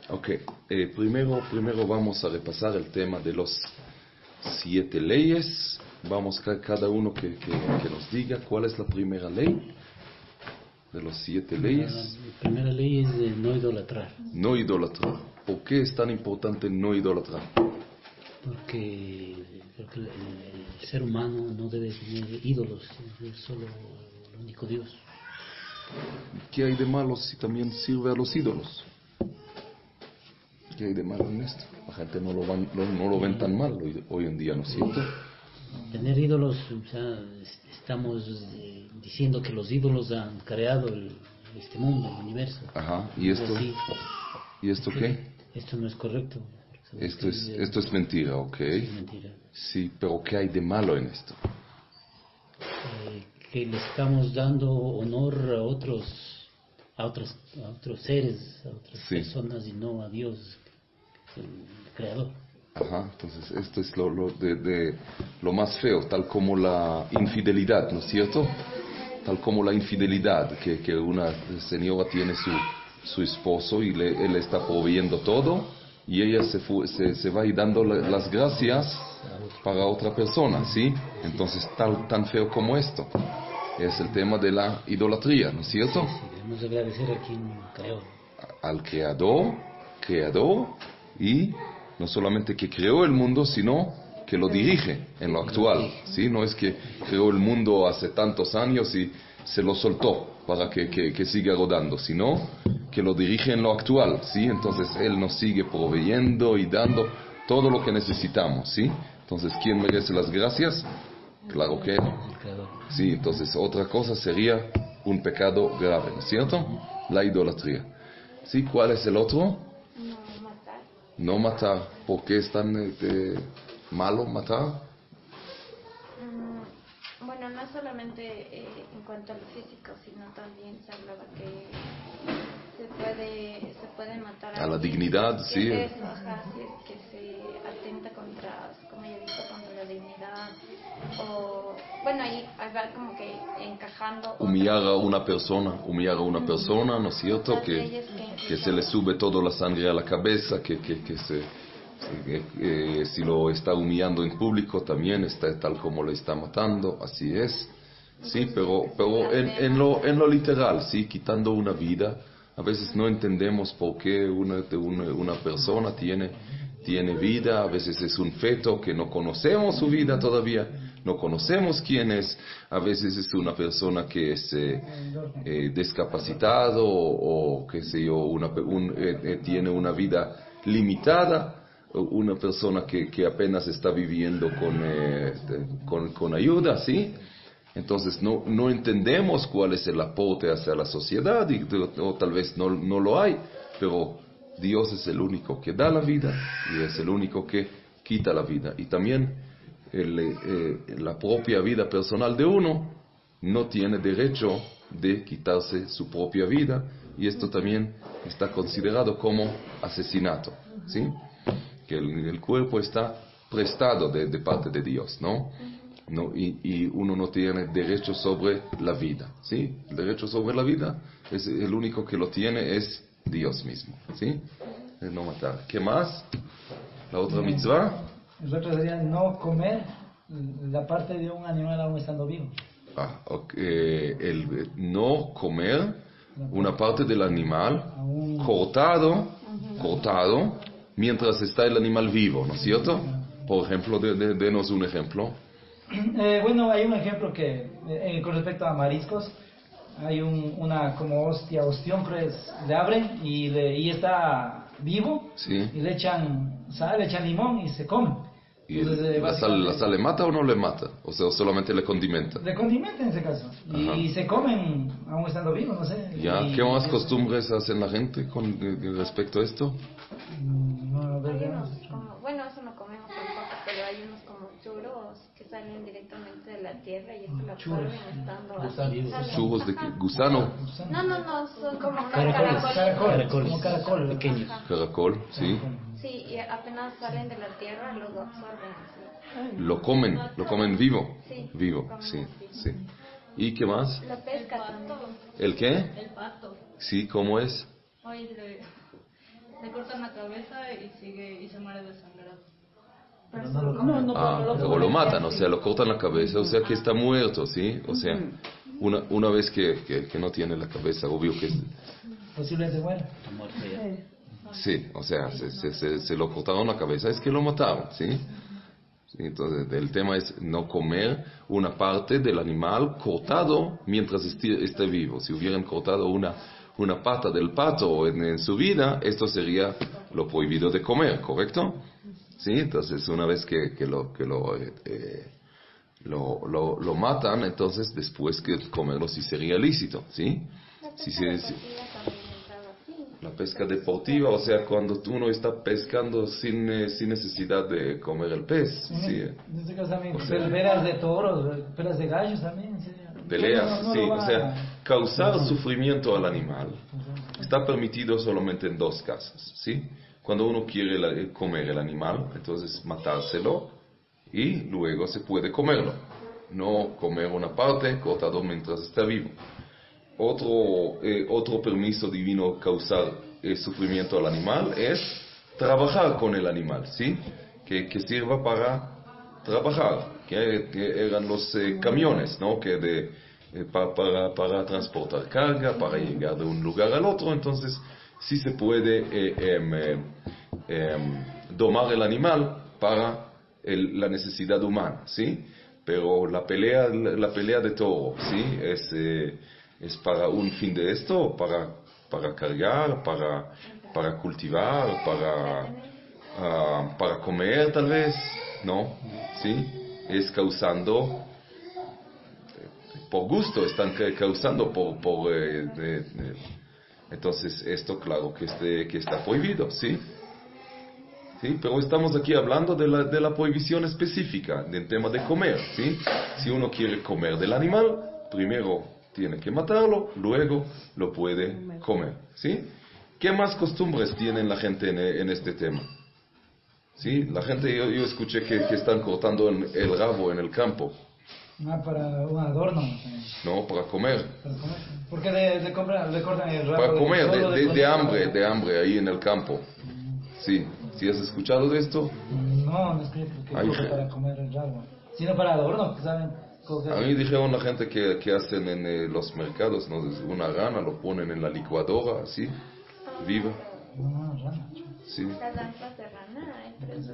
Ok, primero vamos a repasar el tema de los 7 leyes. Vamos cada uno que nos diga cuál es la primera ley de los 7 leyes. La primera ley es de no idolatrar. No idolatrar. ¿Por qué es tan importante no idolatrar? Porque el ser humano no debe tener ídolos, es solo el único Dios. ¿Qué hay de malo si también sirve a los ídolos? ¿Qué hay de malo en esto? La gente no lo ven tan mal hoy en día, ¿no es cierto? Tener ídolos, o sea, estamos diciendo que los ídolos han creado este mundo, el universo. Ajá, ¿y esto? ¿Y esto qué? Esto no es correcto. Esto es mentira, ok. Es mentira. Sí, pero ¿qué hay de malo en esto? Que le estamos dando honor a otros seres, a otras personas y no a Dios, el creador. Ajá, entonces esto es lo más feo, tal como la infidelidad, ¿no es cierto? Tal como la infidelidad, que una señora tiene su esposo y él está proveyendo todo y ella se va y dando las gracias para otra persona, ¿sí? Entonces tan feo como esto es el tema de la idolatría, ¿no es cierto? Sí, debemos agradecer a quien creó. Al creador, y no solamente que creó el mundo, sino que lo dirige en lo actual, ¿sí? No es que creó el mundo hace tantos años y se lo soltó para que siga rodando, sino que lo dirige en lo actual, ¿sí? Entonces Él nos sigue proveyendo y dando todo lo que necesitamos, ¿sí? Entonces, ¿quién merece las gracias? Claro que Él. Sí, entonces otra cosa sería un pecado grave, ¿no es cierto? La idolatría. ¿Sí? ¿Cuál es el otro? No matar. No matar. ¿Por qué es tan malo matar? Bueno, no solamente en cuanto a lo físico, sino también se hablaba que se puede matar a la dignidad, sí. Eso, que se atenta contra, como ya he visto, contra la dignidad, o bueno, ahí va como que encajando. Humillar a una persona, ¿no es cierto? Que se le sube toda la sangre a la cabeza, si lo está humillando en público también está tal como le está matando, así es. Sí, pero en lo literal, sí, quitando una vida. A veces no entendemos por qué una persona tiene vida. A veces es un feto que no conocemos su vida todavía, no conocemos quién es. A veces es una persona que es discapacitado o qué sé yo, tiene una vida limitada. Una persona que apenas está viviendo con ayuda, ¿sí? Entonces no entendemos cuál es el aporte hacia la sociedad o tal vez no lo hay, pero Dios es el único que da la vida y es el único que quita la vida. Y también la propia vida personal de uno no tiene derecho de quitarse su propia vida, y esto también está considerado como asesinato, ¿sí? Que el cuerpo está prestado de parte de Dios, ¿no? Y uno no tiene derecho sobre la vida, ¿sí? El derecho sobre la vida es el único que lo tiene es Dios mismo, ¿sí? Es no matar. ¿Qué más? La otra mitzvah. El otro sería no comer la parte de un animal aún estando vivo. El no comer una parte del animal cortado mientras está el animal vivo, ¿no es cierto? Por ejemplo, denos un ejemplo. Bueno, hay un ejemplo que con respecto a mariscos, hay una como ostión, creo, le abren y está vivo, sí. Y le echan sal, le echan limón y se come. ¿Y la sal le mata o no le mata? O sea, solamente le condimenta. Le condimenta en ese caso. Y se comen aún estando vivos, no sé. ¿Qué más costumbres hacen la gente con respecto a esto? Bueno, eso no comemos tampoco, pero hay unos como churros que salen directamente de la tierra y esto lo absorben estando así. ¿Churros de qué? ¿Gusano? No, son como caracoles pequeños. Caracol, sí. Sí, y apenas salen de la tierra los absorben así. Lo comen vivo. Sí. Vivo, sí. ¿Y qué más? La pesca también. ¿El qué? El pato. Sí, ¿cómo es? le cortan la cabeza y se muere desangrado. Pero no lo comen. Luego lo matan, o sea, lo cortan la cabeza, o sea que está muerto, ¿sí? O sea, una vez que no tiene la cabeza, obvio que Posiblemente muere. Está muerto ya. sí, o sea, se lo cortaron la cabeza, es que lo mataron, ¿sí? Sí, entonces, el tema es no comer una parte del animal cortado mientras esté vivo. Si hubieran cortado una pata del pato en su vida, esto sería lo prohibido de comer, ¿correcto? Sí, entonces una vez que lo matan, entonces después que comerlo sí sería lícito, ¿sí? La pesca deportiva, o sea, cuando uno está pescando sin necesidad de comer el pez, ¿sí? En este caso también, peleas de toros, peleas de gallos también. Peleas, sí, o sea, causar sufrimiento al animal está permitido solamente en dos casos, ¿sí? Cuando uno quiere comer el animal, entonces matárselo y luego se puede comerlo, no comer una parte cortado mientras está vivo. Otro permiso divino causar sufrimiento al animal es trabajar con el animal, ¿sí? Que sirva para trabajar, que eran los camiones, ¿no? Para transportar carga, para llegar de un lugar al otro. Entonces sí se puede domar el animal para la necesidad humana, ¿sí? Pero la pelea de toro, ¿sí? Es para un fin de esto, para cargar, para cultivar, para comer tal vez, ¿no? ¿Sí? Es causando, por gusto, están causando entonces esto claro que está prohibido, ¿sí? ¿Sí? Pero estamos aquí hablando de la prohibición específica del tema de comer, ¿sí? Si uno quiere comer del animal, primero tiene que matarlo, luego lo puede comer, ¿sí? ¿Qué más costumbres tienen la gente en este tema? ¿Sí? La gente, yo escuché que están cortando el rabo en el campo. Para un adorno. No, para comer. Porque le cortan el rabo. Para comer, de hambre ahí en el campo. Sí, ¿sí has escuchado de esto? No es que para comer el rabo, sino para adorno, ¿saben? A mí dijeron la gente que hacen en los mercados, ¿no? Una rana, lo ponen en la licuadora, así, viva. Rana. Sí. Las danzas de rana, pero eso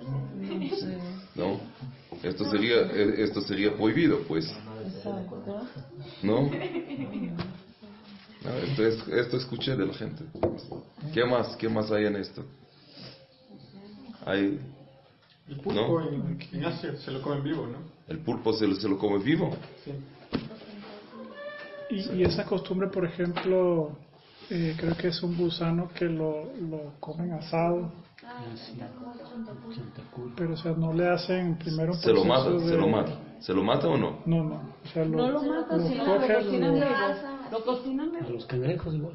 sí. No, esto sería prohibido, pues. ¿No? Esto escuché de la gente. ¿Qué más hay en esto? Hay... El pulpo en Asia se lo comen vivo, ¿no? ¿El pulpo se lo come vivo? Sí. Y esa costumbre, por ejemplo, creo que es un gusano que lo comen asado. Pero, o sea, no le hacen primero un se lo proceso mata. ¿Se lo mata o no? No. O sea, no lo matan, sino lo cocinan vivo. Lo cocinan vivo. A los cangrejos igual.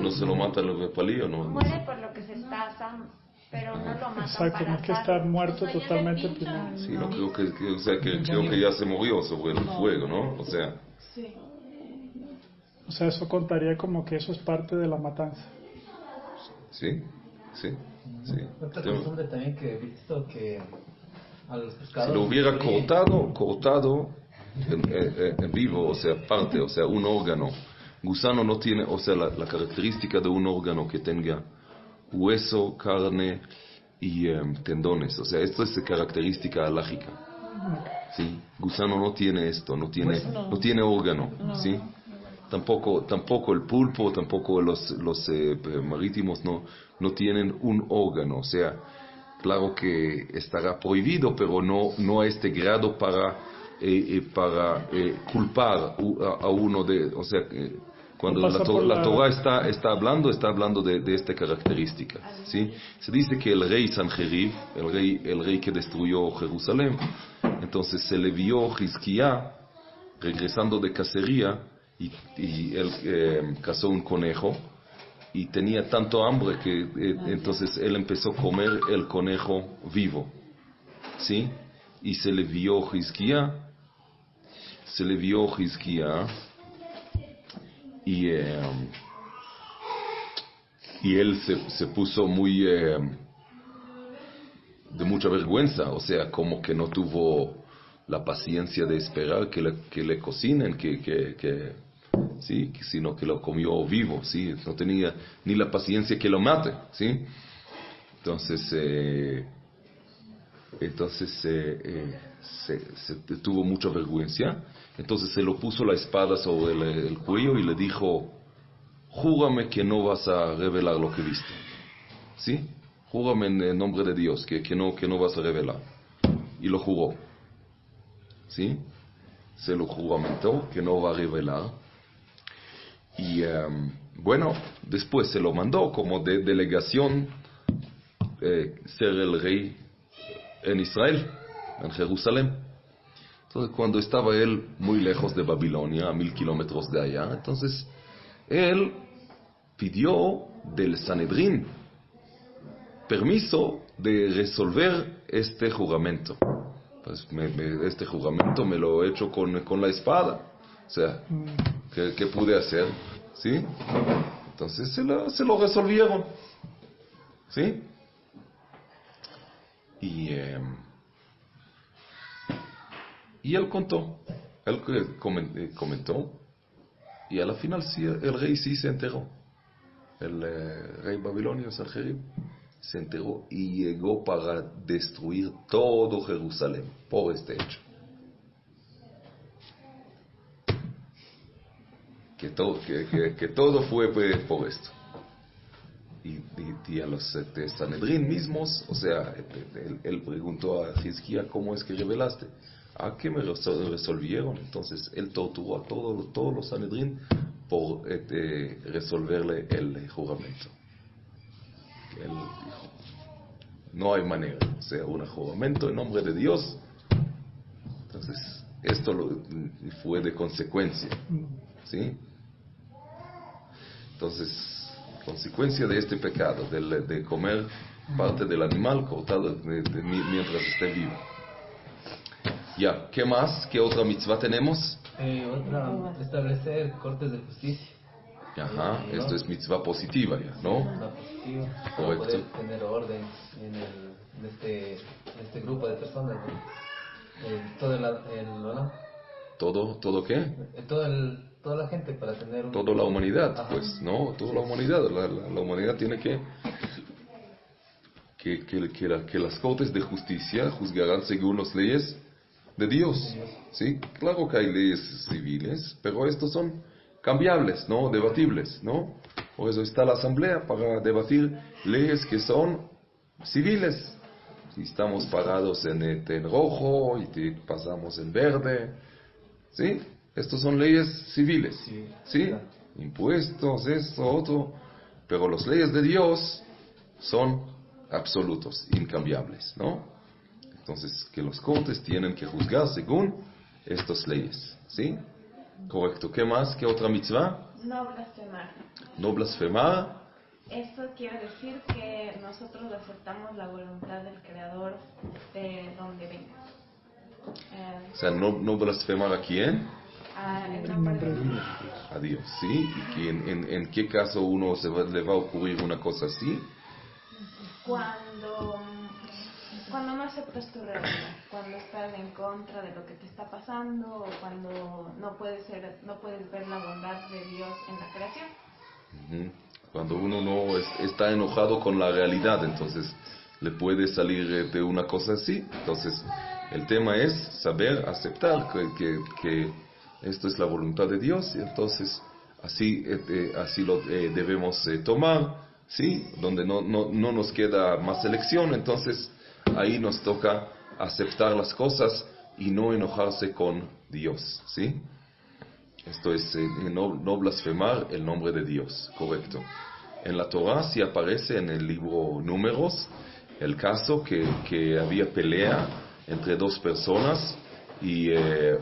No se lo mata el palillo, ¿no? Muere por lo que se está asando, pero no lo matan. Exacto, no es que estar muerto totalmente primero. Sí, no creo creo que ya se murió sobre el fuego, ¿no? O sea... Sí. O sea, eso contaría como que eso es parte de la matanza. Sí. Otra costumbre también que he visto que a los pescados... Si lo hubiera cortado en vivo, o sea, parte, o sea, un órgano. Gusano no tiene, o sea, la característica de un órgano que tenga hueso, carne y tendones. O sea, esto es característica alágica. ¿Sí? Gusano no tiene esto, no tiene órgano, ¿sí? Tampoco el pulpo, tampoco los marítimos no tienen un órgano. O sea, claro que estará prohibido, pero no a este grado para culpar a uno de... O sea, cuando la Torah está hablando de esta característica, ¿sí? Se dice que el rey Sanjerib, el rey que destruyó Jerusalén, entonces se le vio Hizquía regresando de cacería y él cazó un conejo y tenía tanto hambre que entonces él empezó a comer el conejo vivo, ¿sí? Y se le vio Hizquía Y él se puso muy de mucha vergüenza, o sea, como que no tuvo la paciencia de esperar que le cocinen, sí, sino que lo comió vivo, sí, no tenía ni la paciencia que lo mate, sí. Entonces se tuvo mucha vergüenza. Entonces se lo puso la espada sobre el cuello y le dijo: júrame que no vas a revelar lo que viste, ¿sí? Júrame en el nombre de Dios que no vas a revelar. Y lo juró, ¿sí? Se lo juramentó que no va a revelar. Y bueno, después se lo mandó como delegación ser el rey en Israel, en Jerusalén. Entonces, cuando estaba él muy lejos de Babilonia, a 1000 kilómetros de allá, entonces él pidió del Sanedrín permiso de resolver este juramento. Pues este juramento me lo he hecho con la espada. O sea, ¿qué pude hacer? ¿Sí? Entonces se lo resolvieron. ¿Sí? Y él comentó, y a la final sí, el rey sí se enteró. El rey babilonio, Sanjerib, se enteró y llegó para destruir todo Jerusalén por este hecho. Que todo fue por esto. Y a los Sanedrín mismos, o sea, él preguntó a Hizquía: ¿cómo es que revelaste? ¿A qué me resolvieron? Entonces él torturó a todos los Sanedrín por resolverle el juramento. Él dijo: no hay manera, o sea, un juramento en nombre de Dios. Entonces esto fue de consecuencia, ¿sí? Entonces, consecuencia de este pecado, de comer parte del animal cortado mientras esté vivo. Ya, ¿qué más? ¿Qué otra mitzvah tenemos? Otra, establecer cortes de justicia. Ajá, ¿no? Esto es mitzvah positiva ya, ¿no? Mitzvah positiva. Para poder tener orden en este grupo de personas, ¿no? ¿Todo qué? Toda la gente, para tener toda la humanidad. Ajá. Pues, ¿no? Toda sí. La humanidad. La humanidad tiene que las cortes de justicia juzgarán según las leyes de Dios. ¿Sí? Claro que hay leyes civiles, pero estos son cambiables, ¿no? Debatibles, ¿no? Por eso está la asamblea, para debatir leyes que son civiles. Si estamos parados en rojo y pasamos en verde, ¿sí? Estos son leyes civiles, ¿sí? Impuestos, esto, otro. Pero las leyes de Dios son absolutos, incambiables, ¿no? Entonces, que los cortes tienen que juzgar según estas leyes, ¿sí? Correcto. ¿Qué más? ¿Qué otra mitzvah? No blasfemar. No blasfemar. Esto quiere decir que nosotros aceptamos la voluntad del Creador de donde venga. O sea, no blasfemar ¿a quién? El nombre de Dios. A Dios, ¿sí? ¿Y que en qué caso uno le va a ocurrir una cosa así? Cuando no aceptas tu realidad, cuando estás en contra de lo que te está pasando, o cuando no puedes ver la bondad de Dios en la creación. Cuando uno no está enojado con la realidad, entonces le puede salir de una cosa así. Entonces el tema es saber aceptar que esto es la voluntad de Dios, y entonces así lo debemos tomar, ¿sí? Donde no nos queda más elección, entonces ahí nos toca aceptar las cosas y no enojarse con Dios, ¿sí? Esto es no blasfemar el nombre de Dios, correcto. En la Torah sí aparece en el libro Números el caso que había pelea entre dos personas y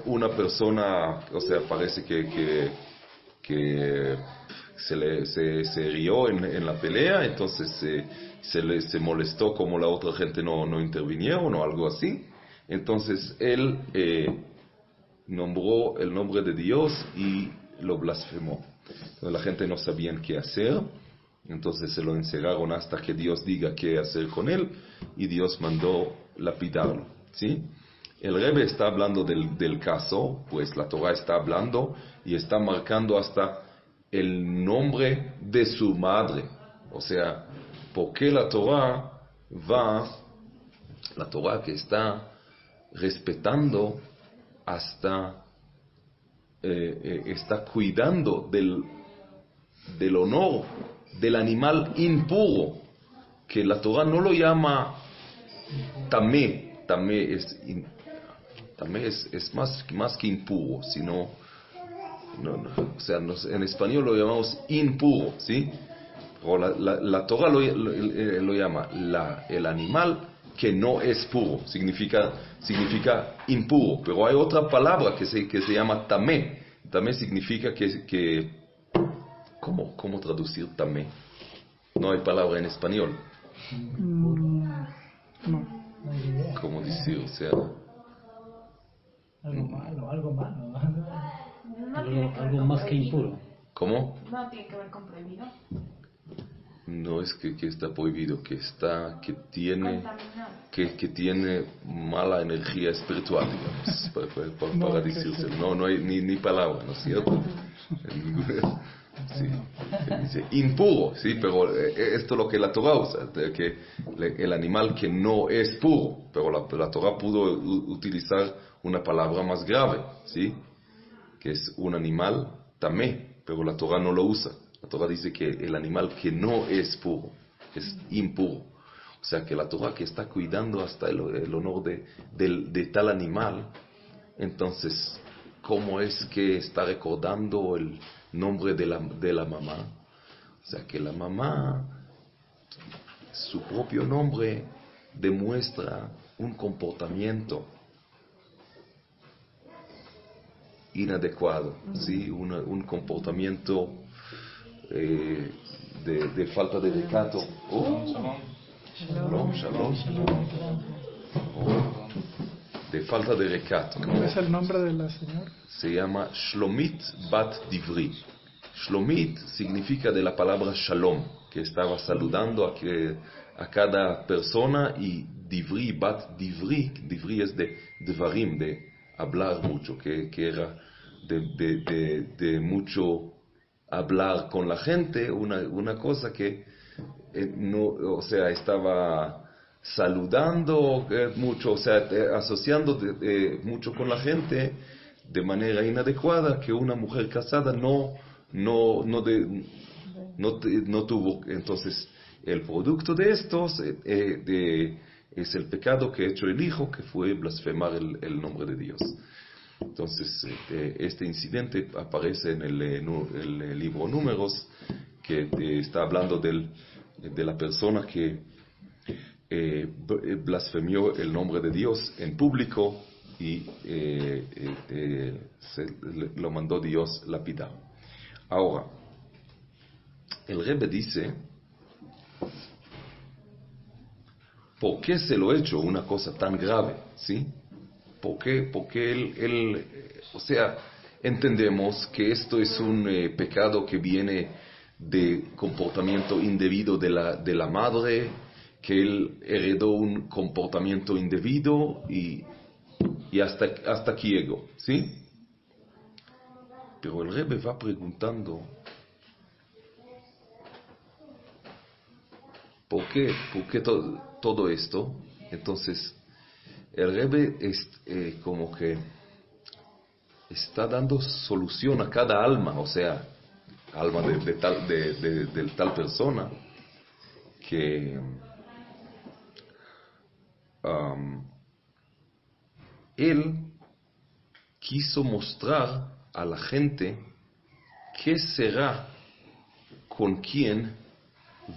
una persona, o sea, parece que se rió en la pelea, entonces se molestó como la otra gente no intervinieron o algo así. Entonces él nombró el nombre de Dios y lo blasfemó. Entonces la gente no sabía qué hacer. Entonces se lo encerraron hasta que Dios diga qué hacer con él, y Dios mandó lapidarlo, ¿sí? El Rebbe está hablando del caso, pues la Torah está hablando y está marcando hasta el nombre de su madre. O sea, ¿por qué la Torah que está respetando hasta, está cuidando del honor del animal impuro, que la Torah no lo llama tamé es más que impuro, sino, o sea, en español lo llamamos impuro, ¿sí? O la Torah lo llama el animal que no es puro, significa impuro, pero hay otra palabra que se llama tamé. Tamé significa ¿cómo traducir tamé? No hay palabra en español. No. ¿Cómo decir? O sea, algo malo. Algo más que impuro. ¿cómo? No tiene que ver con prohibido. No es que está prohibido, que tiene mala energía espiritual, digamos, para decirse. No hay ni palabra, ¿no es cierto? Sí, dice impuro, sí, pero esto es lo que la Torah usa, que el animal que no es puro, pero la Torah pudo utilizar una palabra más grave, sí, que es un animal tamé, pero la Torah no lo usa. La Torah dice que el animal que no es puro es impuro. O sea que la Torah que está cuidando hasta el honor de tal animal, entonces, ¿cómo es que está recordando el nombre de la mamá? O sea que la mamá, su propio nombre demuestra un comportamiento inadecuado, ¿sí? Un comportamiento de falta de recato. Shalom. De falta de recato. ¿Cómo es el nombre de la señora? Se llama Shlomit Bat Divri. Shlomit significa de la palabra Shalom, que estaba saludando a cada persona, y Divri, Bat Divri es de Dvarim, de hablar mucho, que era de mucho hablar con la gente, una cosa que no, o sea, estaba saludando mucho, o sea, asociando mucho con la gente de manera inadecuada, que una mujer casada no tuvo. Entonces, el producto de estos es el pecado que ha hecho el hijo, que fue blasfemar el nombre de Dios. Entonces, este incidente aparece en el libro Números, que está hablando de la persona que blasfemió el nombre de Dios en público, y lo mandó Dios lapidar. Ahora, el Rebbe dice, ¿por qué se lo ha hecho una cosa tan grave? ¿Sí? Porque él, o sea, entendemos que esto es un pecado que viene de comportamiento indebido de la madre, que él heredó un comportamiento indebido y hasta aquí llegó, ¿sí? Pero el Rebbe va preguntando, ¿por qué todo esto? Entonces, el Rebbe como que está dando solución a cada alma, o sea, alma de tal persona, que él quiso mostrar a la gente qué será con quien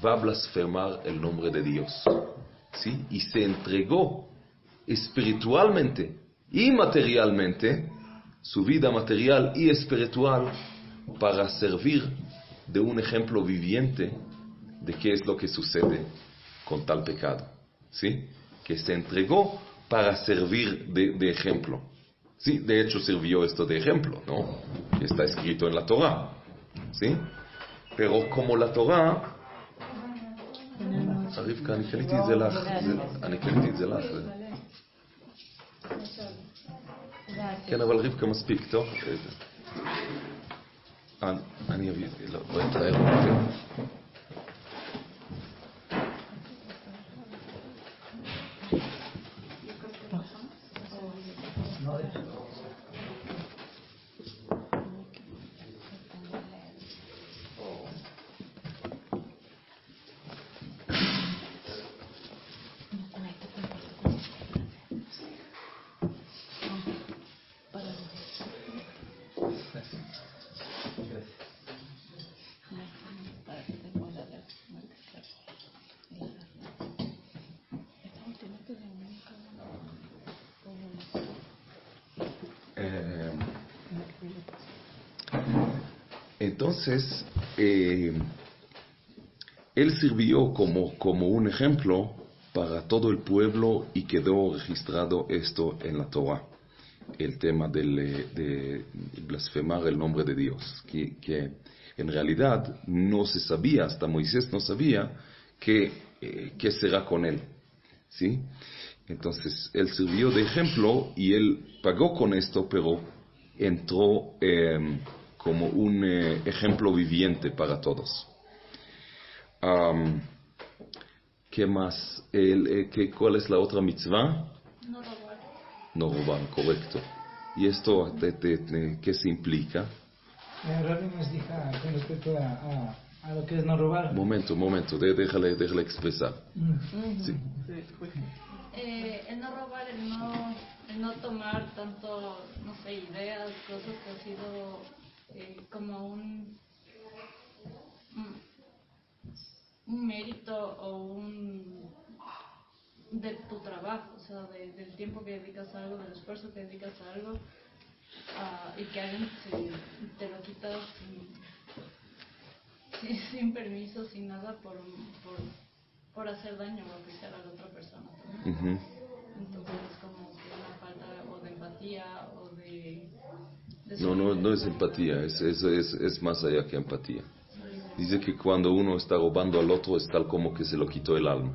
va a blasfemar el nombre de Dios, ¿sí? Y se entregó espiritualmente y materialmente, su vida material y espiritual, para servir de un ejemplo viviente de qué es lo que sucede con tal pecado, ¿sí? Que se entregó para servir de ejemplo. Sí, de hecho sirvió esto de ejemplo, ¿no? Que está escrito en la Torah, ¿sí? Pero como la Torah רבקה, אני קניתי את זה לך. אני קניתי את זה לך. כן, אבל רבקה מספיק, טוב? אני אביא, לא אתאר אותי. Entonces, él sirvió como un ejemplo para todo el pueblo y quedó registrado esto en la Torah, el tema de blasfemar el nombre de Dios, que en realidad no se sabía, hasta Moisés no sabía qué será con él, ¿sí? Entonces, él sirvió de ejemplo y él pagó con esto, pero entró como un ejemplo viviente para todos. ¿Qué más? ¿Cuál es la otra mitzvah? No robar. No robar, correcto. ¿Y esto qué se implica? Rabbi nos dijo con respecto a lo que es no robar. Momento, déjale expresar. Sí. El no robar, el no tomar tanto, no sé, ideas, cosas que ha sido como un mérito o de tu trabajo, o sea, del tiempo que dedicas a algo, del esfuerzo que dedicas a algo, y que alguien te lo quita sin permiso, sin nada, por hacer daño o afectar a la otra persona también. Uh-huh. Entonces es como que una falta o de empatía o de no es empatía, es más allá que empatía. Dice que cuando uno está robando al otro es tal como que se lo quitó el alma.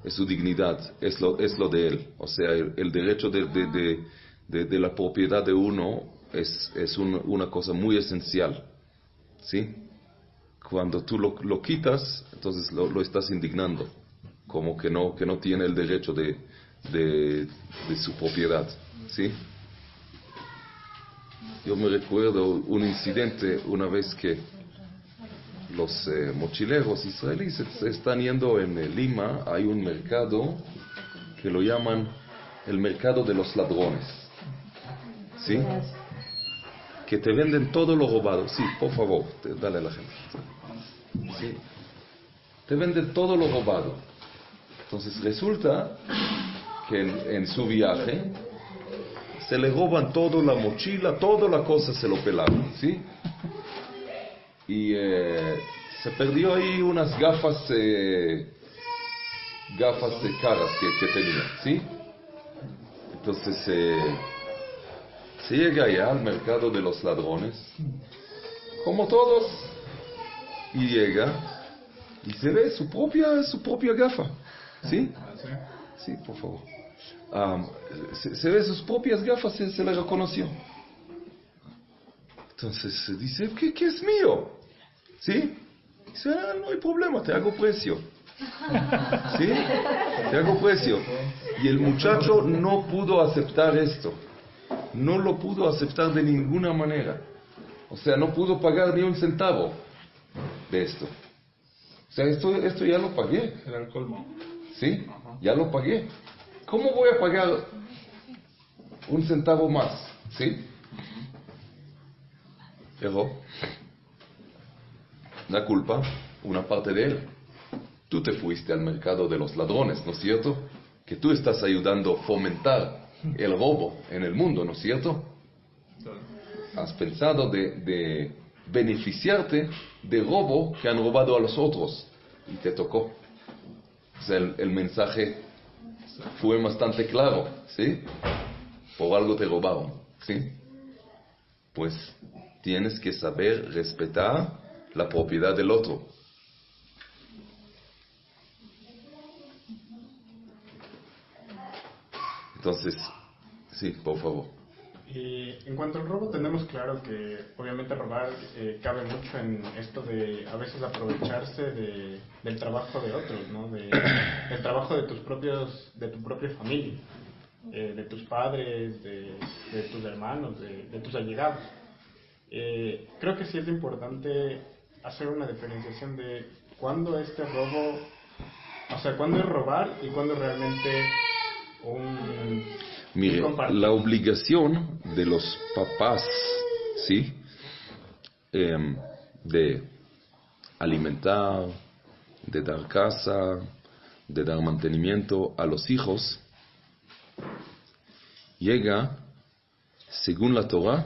Es su dignidad, es lo de él. O sea, el derecho de la propiedad de uno es una cosa muy esencial, ¿sí? Cuando tú lo quitas, entonces lo estás indignando, como que no tiene el derecho de su propiedad, ¿sí? Yo me recuerdo un incidente una vez que los mochileros israelíes están yendo en Lima. Hay un mercado que lo llaman el mercado de los ladrones, ¿sí? Que te venden todo lo robado. Sí, por favor, dale a la gente. Sí. Te venden todo lo robado. Entonces resulta que en su viaje se le roban todo, la mochila, toda la cosa se lo pelaron, ¿sí? Y se perdió ahí unas gafas caras que tenía, ¿sí? Entonces se llega allá al mercado de los ladrones, como todos, y llega y se ve su propia gafa, ¿sí? Sí, por favor. Se ve sus propias gafas, se le reconoció. Entonces dice, ¿qué es mío? ¿Sí? Dice, no hay problema, te hago precio. ¿Sí? Te hago precio. Y el muchacho no pudo aceptar esto. No lo pudo aceptar de ninguna manera. O sea, no pudo pagar ni un centavo de esto. O sea, esto ya lo pagué. Era el colmo. ¿Sí? Ya lo pagué. ¿Cómo voy a pagar un centavo más? ¿Sí? Pero la culpa, una parte de él. Tú te fuiste al mercado de los ladrones, ¿no es cierto? Que tú estás ayudando a fomentar el robo en el mundo, ¿no es cierto? Has pensado de beneficiarte de robo que han robado a los otros y te tocó. O sea, el mensaje fue bastante claro, ¿sí? Por algo te robaron, ¿sí? Pues tienes que saber respetar la propiedad del otro. Entonces, sí, por favor. Y en cuanto al robo, tenemos claro que obviamente robar cabe mucho en esto de a veces aprovecharse del trabajo de otros, ¿no? Del trabajo de tu propia familia, de tus padres, de tus hermanos, de tus allegados. Creo que sí es importante hacer una diferenciación de cuándo este robo, o sea, cuándo es robar y cuándo realmente Mire, la obligación de los papás, ¿sí? De alimentar, de dar casa, de dar mantenimiento a los hijos, llega, según la Torah,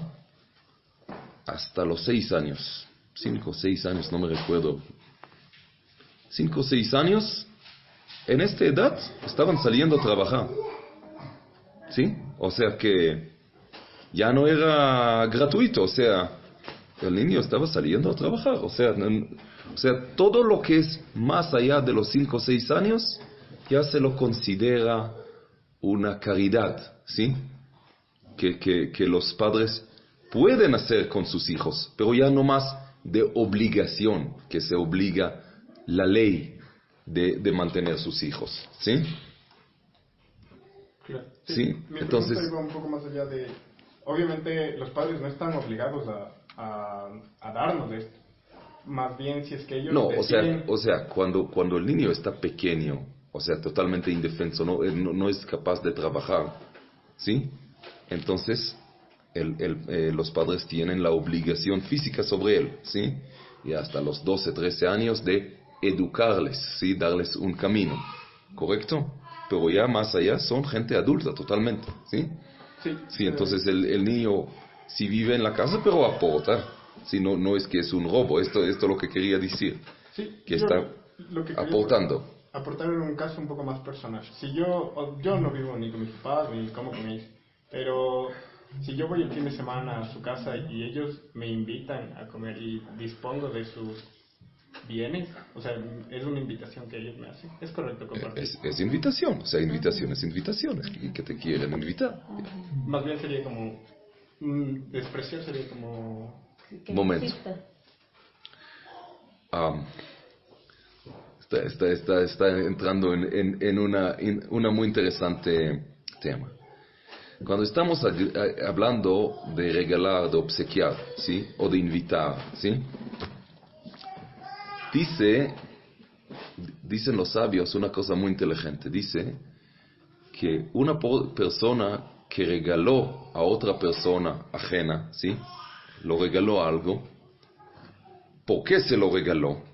hasta los 6 años. 5 o 6 años, no me recuerdo. 5 o 6 años, en esta edad, estaban saliendo a trabajar. ¿Sí? O sea que ya no era gratuito, o sea, el niño estaba saliendo a trabajar, o sea, todo lo que es más allá de los 5 o 6 años, ya se lo considera una caridad, ¿sí? Que los padres pueden hacer con sus hijos, pero ya no más de obligación, que se obliga la ley de mantener sus hijos, ¿sí? Claro. Sí, mi entonces pregunta iba un poco más allá de, obviamente los padres no están obligados a darnos esto, más bien si es que ellos no, deciden... o sea, cuando el niño está pequeño, o sea, totalmente indefenso, no es capaz de trabajar, ¿sí? Entonces los padres tienen la obligación física sobre él, ¿sí? Y hasta los 12, 13 años de educarles, ¿sí? Darles un camino, ¿correcto? Pero ya más allá son gente adulta totalmente, ¿sí? Sí, entonces el niño sí vive en la casa, pero aporta, ¿sí? No es que es un robo, esto es lo que quería decir, sí, que está aportando. Aportar en un caso un poco más personal. Si yo no vivo ni con mis papás, ni como con ellos, pero si yo voy el fin de semana a su casa y ellos me invitan a comer y dispongo de sus bienes, o sea, es una invitación que ellos me hacen, es correcto compartir. Es invitación, o sea, invitaciones, y que te quieren invitar. Más bien sería como, despreciar sería como... Momento. Está entrando en una muy interesante tema. Cuando estamos hablando de regalar, de obsequiar, ¿sí? O de invitar, ¿sí? Dicen los sabios una cosa muy inteligente. Dice que una persona que regaló a otra persona ajena, ¿sí? Lo regaló algo. ¿Por qué se lo regaló?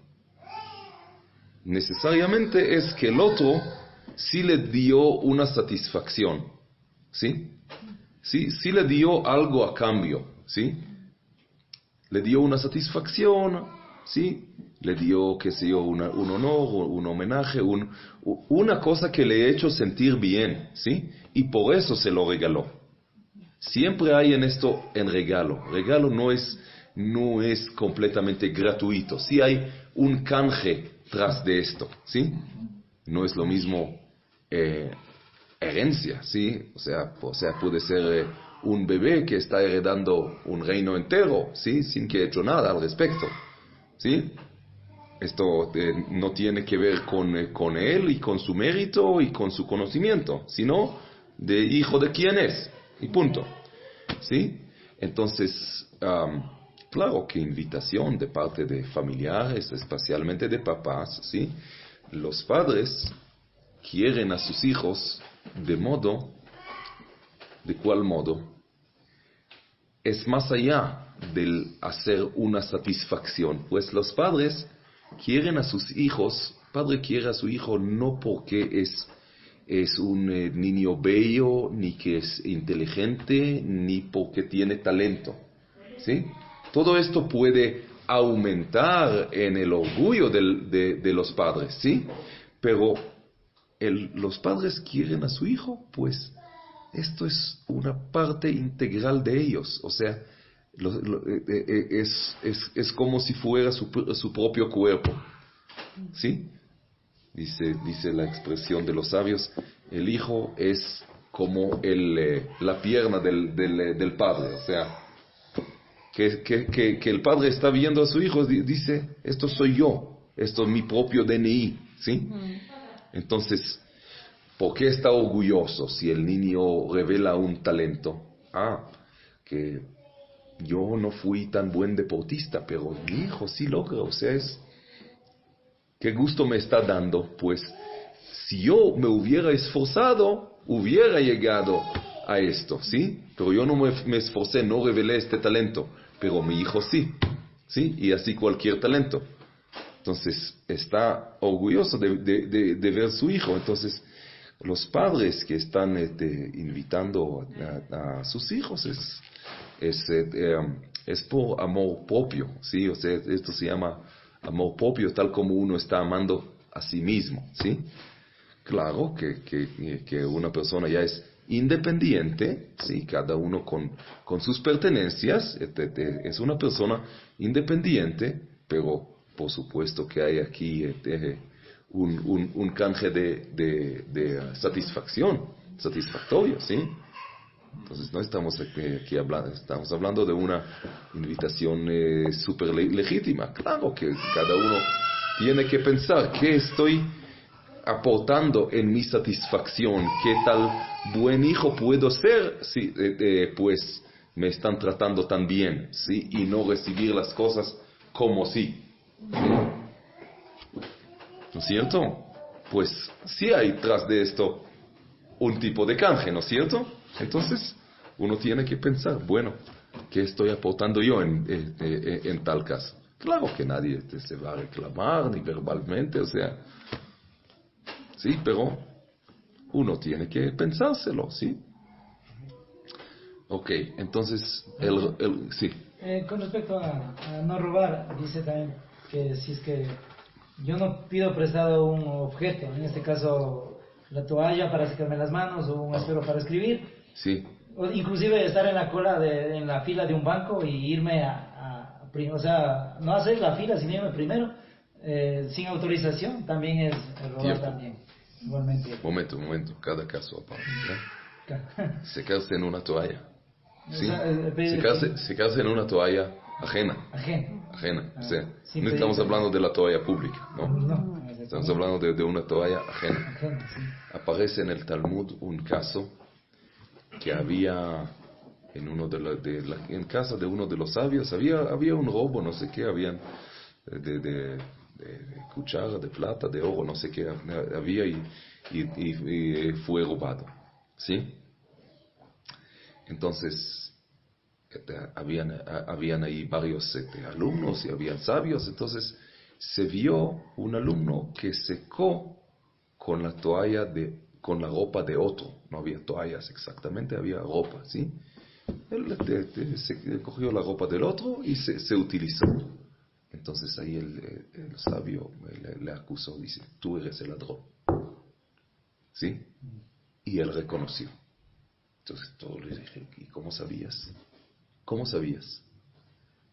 Necesariamente es que el otro sí le dio una satisfacción, ¿sí? Sí le dio algo a cambio, ¿sí? Le dio una satisfacción, ¿sí? Le dio, qué sé yo, un honor, un homenaje, una cosa que le ha hecho sentir bien, ¿sí? Y por eso se lo regaló. Siempre hay en esto en regalo. Regalo no es completamente gratuito. Sí hay un canje tras de esto, ¿sí? No es lo mismo herencia, ¿sí? O sea, puede ser un bebé que está heredando un reino entero, ¿sí? Sin que haya hecho nada al respecto, ¿sí? Esto no tiene que ver con él y con su mérito y con su conocimiento, sino de hijo de quién es, y punto, ¿sí? Entonces, claro que invitación de parte de familiares, especialmente de papás, ¿sí? Los padres quieren a sus hijos ¿de cuál modo? Es más allá del hacer una satisfacción, pues los padres quieren a sus hijos, padre quiere a su hijo no porque es un niño bello, ni que es inteligente, ni porque tiene talento, ¿sí? Todo esto puede aumentar en el orgullo de los padres, ¿sí? Pero los padres quieren a su hijo, pues esto es una parte integral de ellos, o sea, es como si fuera su propio cuerpo, ¿sí? Dice la expresión de los sabios, el hijo es como la pierna del padre. O sea, que el padre está viendo a su hijo, dice, esto soy yo, esto es mi propio DNI, ¿sí? Entonces, ¿por qué está orgulloso si el niño revela un talento? Que yo no fui tan buen deportista, pero mi hijo sí logra, o sea, qué gusto me está dando, pues si yo me hubiera esforzado, hubiera llegado a esto, ¿sí? Pero yo no me esforcé, no revelé este talento, pero mi hijo sí, ¿sí? Y así cualquier talento. Entonces, está orgulloso de ver su hijo. Entonces, los padres que están invitando a sus hijos es por amor propio, ¿sí? O sea, esto se llama amor propio, tal como uno está amando a sí mismo, ¿sí? Claro que una persona ya es independiente, ¿sí? Cada uno con sus pertenencias, es una persona independiente, pero por supuesto que hay aquí un canje de satisfactorio, ¿sí? Entonces no estamos aquí hablando, estamos hablando de una invitación súper legítima. Claro que cada uno tiene que pensar qué estoy aportando en mi satisfacción, qué tal buen hijo puedo ser si pues me están tratando tan bien, ¿sí? Y no recibir las cosas como sí. ¿No es cierto? Pues sí hay tras de esto un tipo de canje, ¿no es cierto? Entonces uno tiene que pensar, bueno, ¿qué estoy aportando yo en tal caso? Claro que nadie se va a reclamar ni verbalmente, o sea, sí, pero uno tiene que pensárselo, ¿sí? Ok, entonces, sí. Con respecto a no robar, dice también que si es que yo no pido prestado un objeto, en este caso la toalla para secarme las manos o un esfero para escribir, sí. O inclusive estar en la cola en la fila de un banco y irme o sea, no hacer la fila sino irme primero, sin autorización, también es robar. Tiempo. También, igualmente. Momento, cada caso aparte. Secarse en una toalla. Sí, secarse en una toalla ajena. O sea, no estamos hablando de la toalla pública, ¿no? Estamos hablando de una toalla ajena. Sí. Aparece en el Talmud un caso que había en casa de uno de los sabios, había un robo, no sé qué, habían de cuchara, de plata, de oro, no sé qué, había y fue robado, ¿sí? Entonces, habían ahí varios alumnos y habían sabios, entonces se vio un alumno que secó con la toalla con la ropa de otro, no había toallas exactamente, había ropa, ¿sí? Él se cogió la ropa del otro y se utilizó. Entonces ahí el sabio le acusó, dice, tú eres el ladrón, ¿sí? Y él reconoció. Entonces todos le dije, ¿y cómo sabías? ¿Cómo sabías?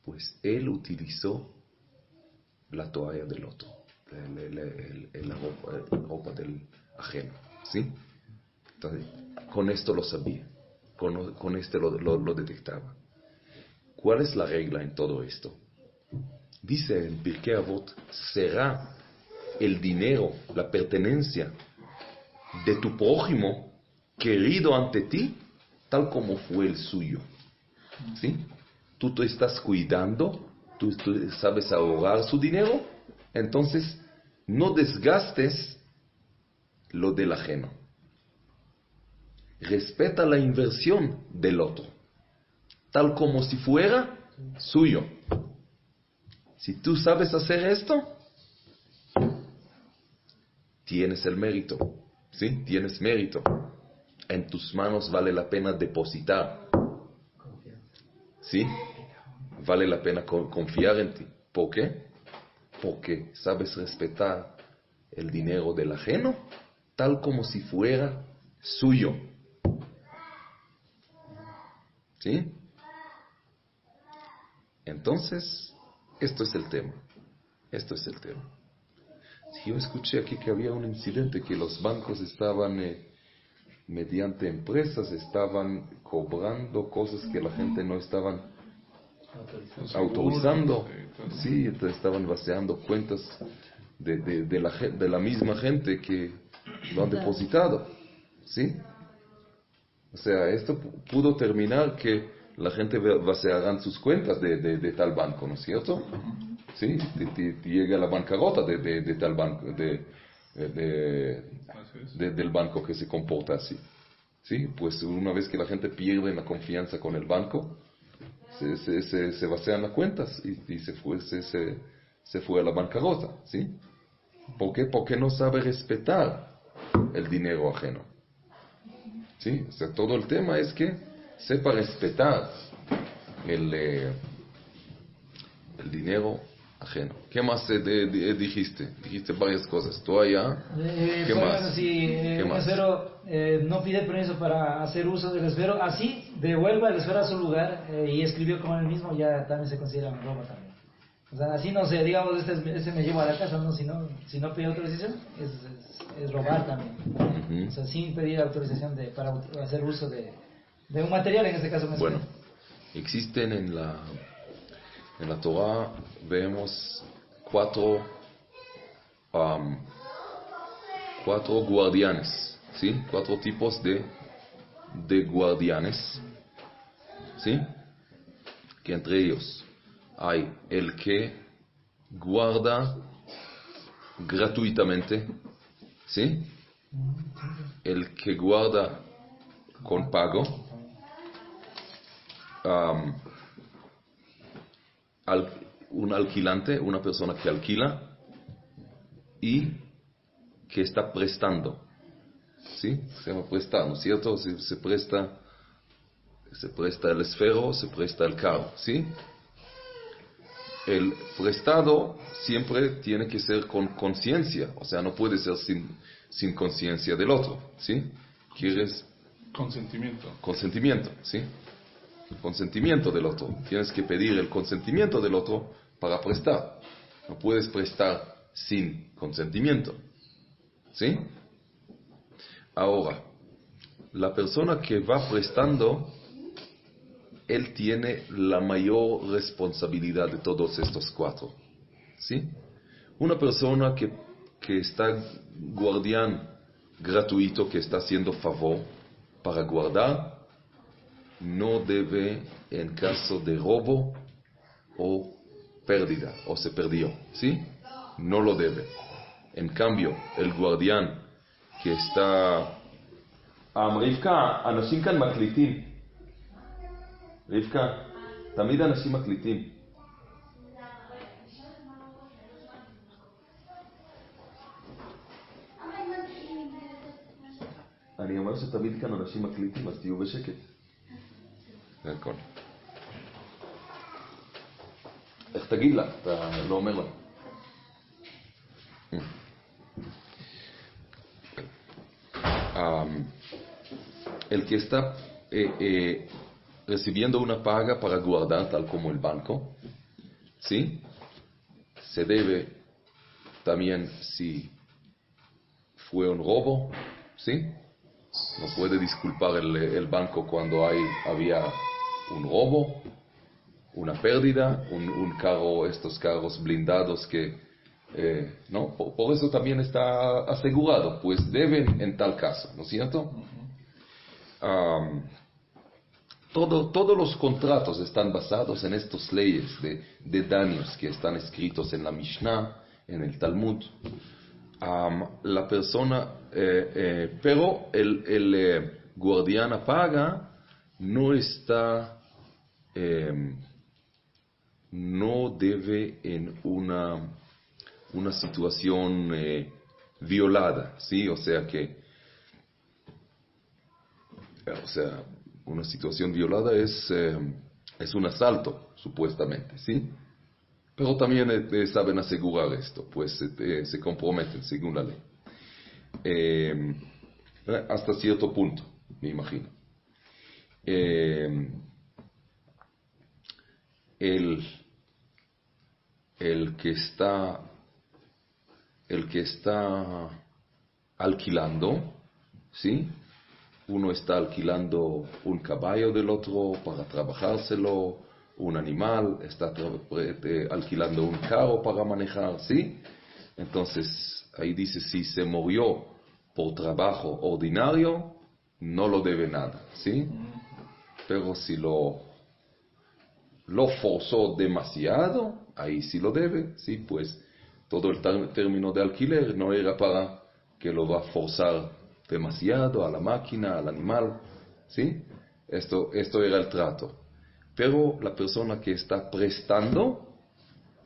Pues él utilizó la toalla del otro, la ropa del ajeno, ¿sí? Entonces, con esto lo sabía, con esto lo detectaba. ¿Cuál es la regla en todo esto? Dice en Pirkei Avot, será el dinero, la pertenencia de tu prójimo querido ante ti, tal como fue el suyo. ¿Sí? Tú te estás cuidando, tú sabes ahorrar su dinero, entonces no desgastes lo del ajeno. Respeta la inversión del otro, tal como si fuera suyo. Si tú sabes hacer esto, tienes el mérito, ¿sí? Tienes mérito. En tus manos vale la pena depositar, ¿sí? Vale la pena confiar en ti. ¿Por qué? Porque sabes respetar el dinero del ajeno, tal como si fuera suyo. ¿Sí? Entonces, esto es el tema. Yo escuché aquí que había un incidente, que los bancos estaban mediante empresas estaban cobrando cosas que la gente no estaban autorizando. Sí, entonces estaban vaciando cuentas de la misma gente que lo han depositado. ¿Sí? O sea, esto pudo terminar que la gente vaciarán sus cuentas de tal banco, ¿no es cierto? ¿Sí? Llega la bancarrota de tal banco, del banco que se comporta así. ¿Sí? Pues una vez que la gente pierde la confianza con el banco, se vacían las cuentas y se fue a la bancarrota. ¿Sí? ¿Por qué? Porque no sabe respetar el dinero ajeno. ¿Sí? O sea, todo el tema es que sepa respetar el dinero ajeno. ¿Qué más dijiste? Dijiste varias cosas. ¿Tú allá? ¿Qué más? Si un esfero no pide permiso para hacer uso del esfero, así devuelva el esfero a su lugar y escribió con el mismo, ya también se considera un robo también. O sea, así no sé, digamos, este me llevo a la casa, ¿no? Si no pide autorización, es robar también. O sea, sin pedir autorización para hacer uso de un material, en este caso. Bueno, existen en la Torah, vemos cuatro guardianes, ¿sí? 4 tipos de guardianes, ¿sí? Que entre ellos hay el que guarda gratuitamente, ¿sí? El que guarda con pago, un alquilante, una persona que alquila y que está prestando, ¿sí? Se llama prestar, ¿no es cierto? Se presta el esfero, se presta el carro, ¿sí? El prestado siempre tiene que ser con conciencia, o sea, no puede ser sin conciencia del otro, ¿sí? ¿Quieres? Consentimiento, ¿sí? El consentimiento del otro. Tienes que pedir el consentimiento del otro para prestar. No puedes prestar sin consentimiento, ¿sí? Ahora, la persona que va prestando, él tiene la mayor responsabilidad de todos estos 4, ¿sí? Una persona que está guardián gratuito, que está haciendo favor para guardar, no debe, en caso de robo o pérdida, o se perdió, ¿sí? No lo debe. En cambio, el guardián que está... רבקה, אנשים כאן מקליטים. רבקה, תמיד אנשים מקליטים. אני אומר שתמיד כאן אנשים מקליטים, אז תהיו בשקט. זה הכל. איך תגיד לה? אתה לא אומר לה. El que está recibiendo una paga para guardar, tal como el banco, ¿sí? Se debe también, si fue un robo, ¿sí? No puede disculpar el banco cuando había un robo, una pérdida, un carro, estos carros blindados que ¿no? Por eso también está asegurado, pues deben en tal caso, ¿no es cierto? Todos los contratos están basados en estas leyes de daños que están escritos en la Mishnah, en el Talmud. La persona, pero el guardián a paga no está, no debe en una situación violada, ¿sí? O sea, una situación violada es un asalto, supuestamente, ¿sí? Pero también saben asegurar esto, pues se comprometen según la ley. Hasta cierto punto, me imagino. El que está alquilando, ¿sí? uno está alquilando un caballo del otro para trabajárselo, un animal, está alquilando un carro para manejar, ¿sí? Entonces, ahí dice, si se murió por trabajo ordinario, no lo debe nada, ¿sí? Pero si lo forzó demasiado, ahí sí lo debe, ¿sí? Pues todo el término de alquiler no era para que lo va a forzar demasiado a la máquina, al animal, ¿sí? Esto era el trato. Pero la persona que está prestando,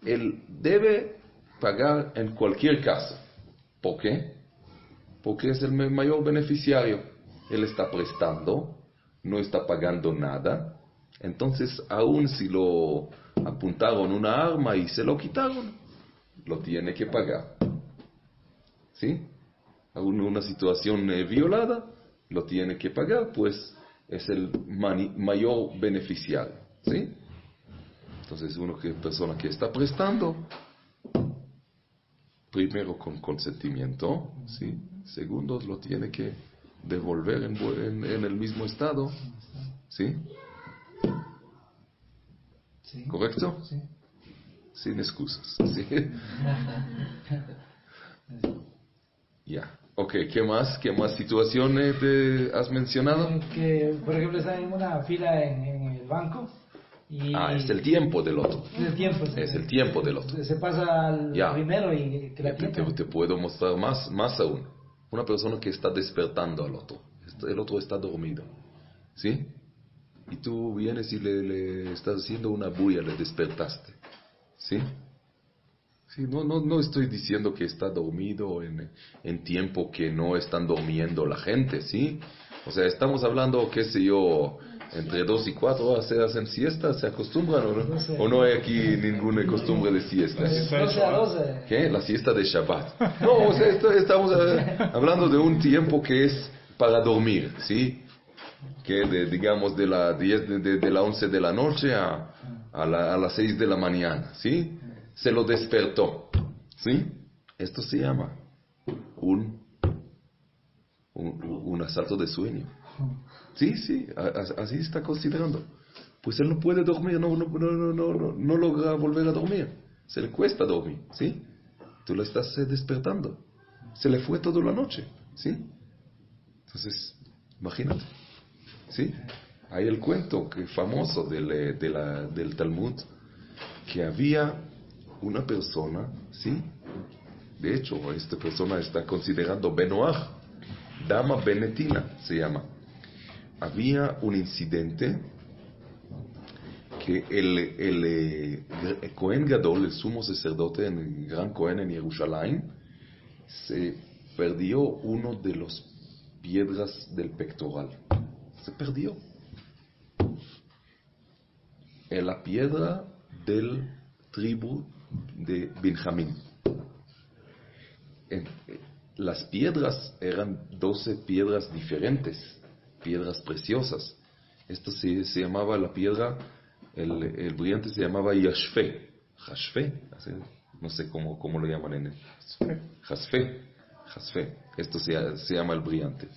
él debe pagar en cualquier caso. ¿Por qué? Porque es el mayor beneficiario. Él está prestando, no está pagando nada. Entonces, aun si lo apuntaron una arma y se lo quitaron, lo tiene que pagar. ¿Sí? Aún una situación violada, lo tiene que pagar, pues es el mayor beneficiario. ¿Sí? Entonces, persona que está prestando, primero con consentimiento, ¿sí? Segundo, lo tiene que devolver en el mismo estado. ¿Sí? Sí. ¿Correcto? Sí. Sin excusas. ¿Sí? Ya. Ok, ¿qué más? ¿Qué más situaciones has mencionado? Que, por ejemplo, está en una fila en el banco. Y es el tiempo del otro. Es el tiempo del otro. Se pasa al primero y que la te puedo mostrar más aún. Una persona que está despertando al otro. El otro está dormido. ¿Sí? Y tú vienes y le estás haciendo una bulla, le despertaste. ¿Sí? Sí, no estoy diciendo que está dormido en tiempo que no están durmiendo la gente, ¿sí? O sea, estamos hablando, qué sé yo, entre 2 y 4 horas se hacen siestas, ¿se acostumbran o no? ¿O no hay aquí ninguna costumbre de siesta? 12 a 12. ¿Qué? La siesta de Shabbat. No, o sea, estamos hablando de un tiempo que es para dormir, ¿sí? Que digamos de la 11 de la noche a las 6 de la mañana, ¿sí? Se lo despertó, ¿sí? Esto se llama un asalto de sueño. Sí, así está considerando. Pues él no puede dormir, no logra volver a dormir. Se le cuesta dormir, ¿sí? Tú lo estás despertando. Se le fue toda la noche, ¿sí? Entonces, imagínate, ¿sí? Hay el cuento famoso del Talmud, que había una persona, ¿sí? De hecho, esta persona está considerando Benoach, Dama Benetina se llama. Había un incidente que el Cohen Gadol, el sumo sacerdote, el gran Cohen en Jerusalén, se perdió uno de los piedras del pectoral. Se perdió. En la piedra del tribu de Benjamín. Las piedras eran 12 piedras diferentes, piedras preciosas. Esto se llamaba la piedra, el brillante se llamaba Yashfe. Jashfe, no sé cómo lo llaman en él. Jasfe. Esto se llama el brillante.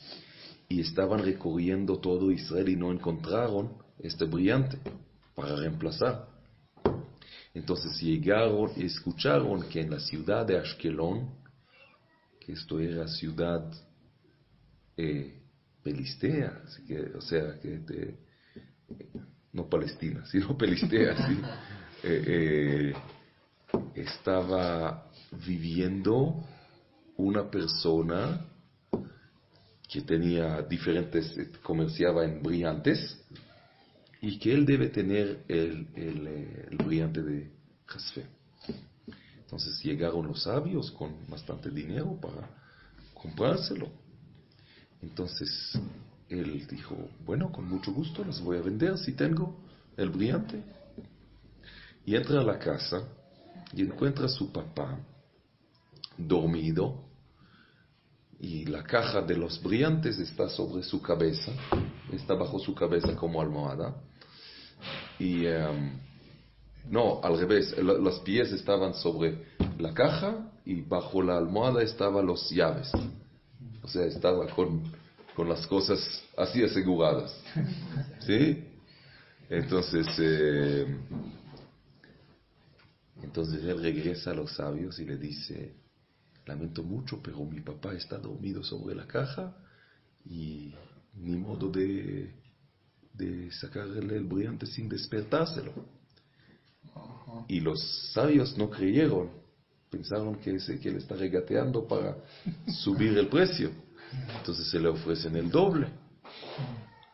Y estaban recorriendo todo Israel y no encontraron este brillante para reemplazar. Entonces llegaron y escucharon que en la ciudad de Ashkelon, que esto era ciudad pelistea, no Palestina, sino pelistea, ¿sí? Estaba viviendo una persona que tenía comerciaba en brillantes, y que él debe tener el brillante de Jasfe. Entonces llegaron los sabios con bastante dinero para comprárselo. Entonces él dijo, bueno, con mucho gusto los voy a vender si tengo el brillante. Y entra a la casa y encuentra a su papá dormido, y la caja de los brillantes está sobre su cabeza, está bajo su cabeza como almohada. Y no, al revés, los pies estaban sobre la caja y bajo la almohada estaban los llaves. O sea, estaba con las cosas así aseguradas. ¿Sí? Entonces él regresa a los sabios y le dice: lamento mucho, pero mi papá está dormido sobre la caja y ni modo de sacarle el brillante sin despertárselo. Y los sabios no creyeron, pensaron que él está regateando para subir el precio. Entonces se le ofrecen el doble.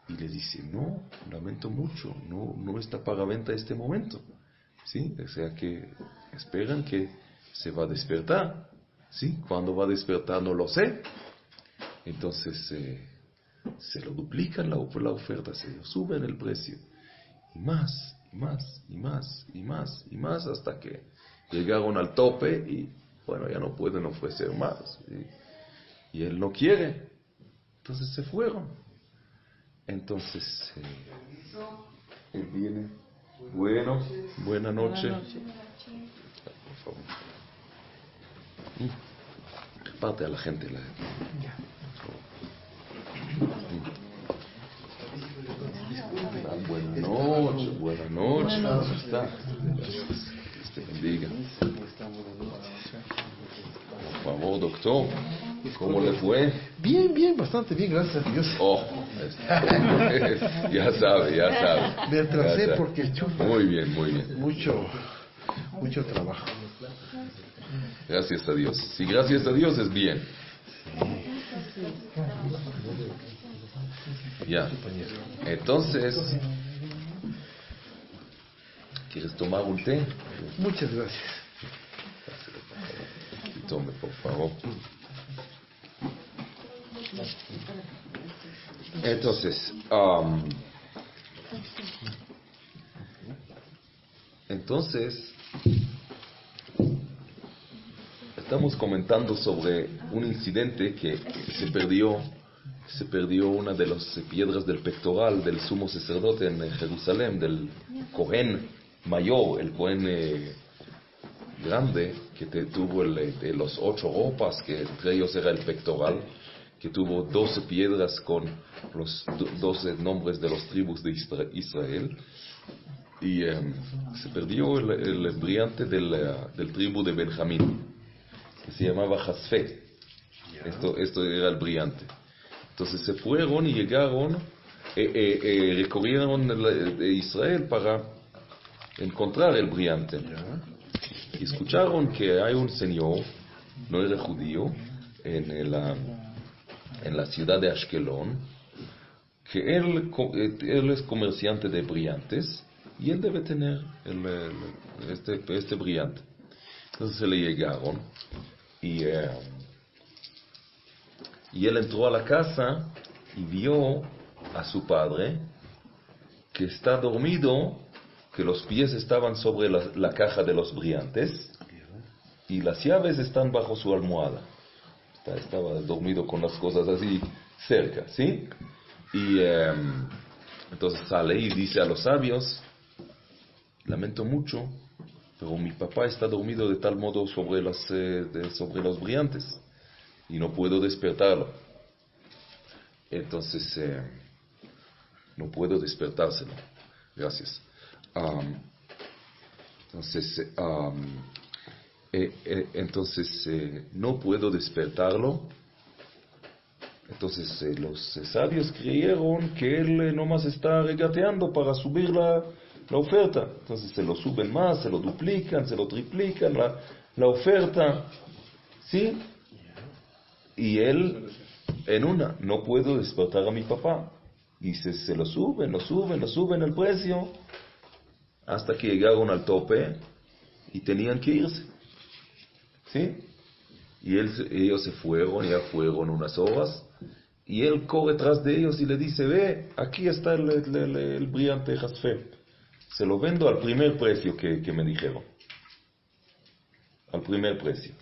Y le dice: no, lamento mucho, no está para venta este momento. ¿Sí? O sea que esperan que se va a despertar. ¿Sí? ¿Cuándo va a despertar? No lo sé. Entonces se lo duplican la oferta, se lo suben el precio. Y más, y más, y más, y más, y más, hasta que llegaron al tope y bueno, ya no pueden ofrecer más. Y él no quiere. Entonces se fueron. Entonces él viene. Bueno, buena noche. Por favor. Reparte a la gente buena noche. ¿Cómo está? Dios te bendiga. Por favor, doctor, ¿cómo le fue? Bien, bastante bien, gracias a Dios. Ya sabe. Me atrasé porque Muy bien. Mucho trabajo. Gracias a Dios. Si gracias a Dios es bien. Ya. Entonces, ¿quieres tomar un té? Muchas gracias. Tome, por favor. Entonces, estamos comentando sobre un incidente que se perdió una de las piedras del pectoral del sumo sacerdote en Jerusalén, del Cohen mayor, el Cohen grande, que tuvo de los 8 ropas, que entre ellos era el pectoral, que tuvo 12 piedras con los 12 nombres de las tribus de Israel. Y se perdió el brillante del tribu de Benjamín, que se llamaba Jasfe. Esto era el brillante. Entonces se fueron y llegaron, recorrieron Israel para encontrar el brillante. Y escucharon que hay un señor, no era judío, en la ciudad de Ashkelon, que él es comerciante de brillantes y él debe tener este brillante. Entonces se le llegaron y él entró a la casa y vio a su padre que está dormido, que los pies estaban sobre la caja de los brillantes y las llaves están bajo su almohada. Estaba dormido con las cosas así cerca, ¿sí? Y entonces sale y dice a los sabios: lamento mucho, pero mi papá está dormido de tal modo sobre los brillantes y no puedo despertarlo. Entonces no puedo despertárselo. Gracias. Entonces no puedo despertarlo. Entonces los sabios creyeron que él nomás está regateando para subir la oferta. Entonces se lo suben más, se lo duplican, se lo triplican la oferta, ¿sí? Y él no puedo despertar a mi papá. Y se lo suben el precio, hasta que llegaron al tope y tenían que irse, ¿sí? Y ellos se fueron, ya fueron unas horas, y él corre tras de ellos y le dice: ve, aquí está el brillante Jasfe, se lo vendo al primer precio que me dijeron, al primer precio.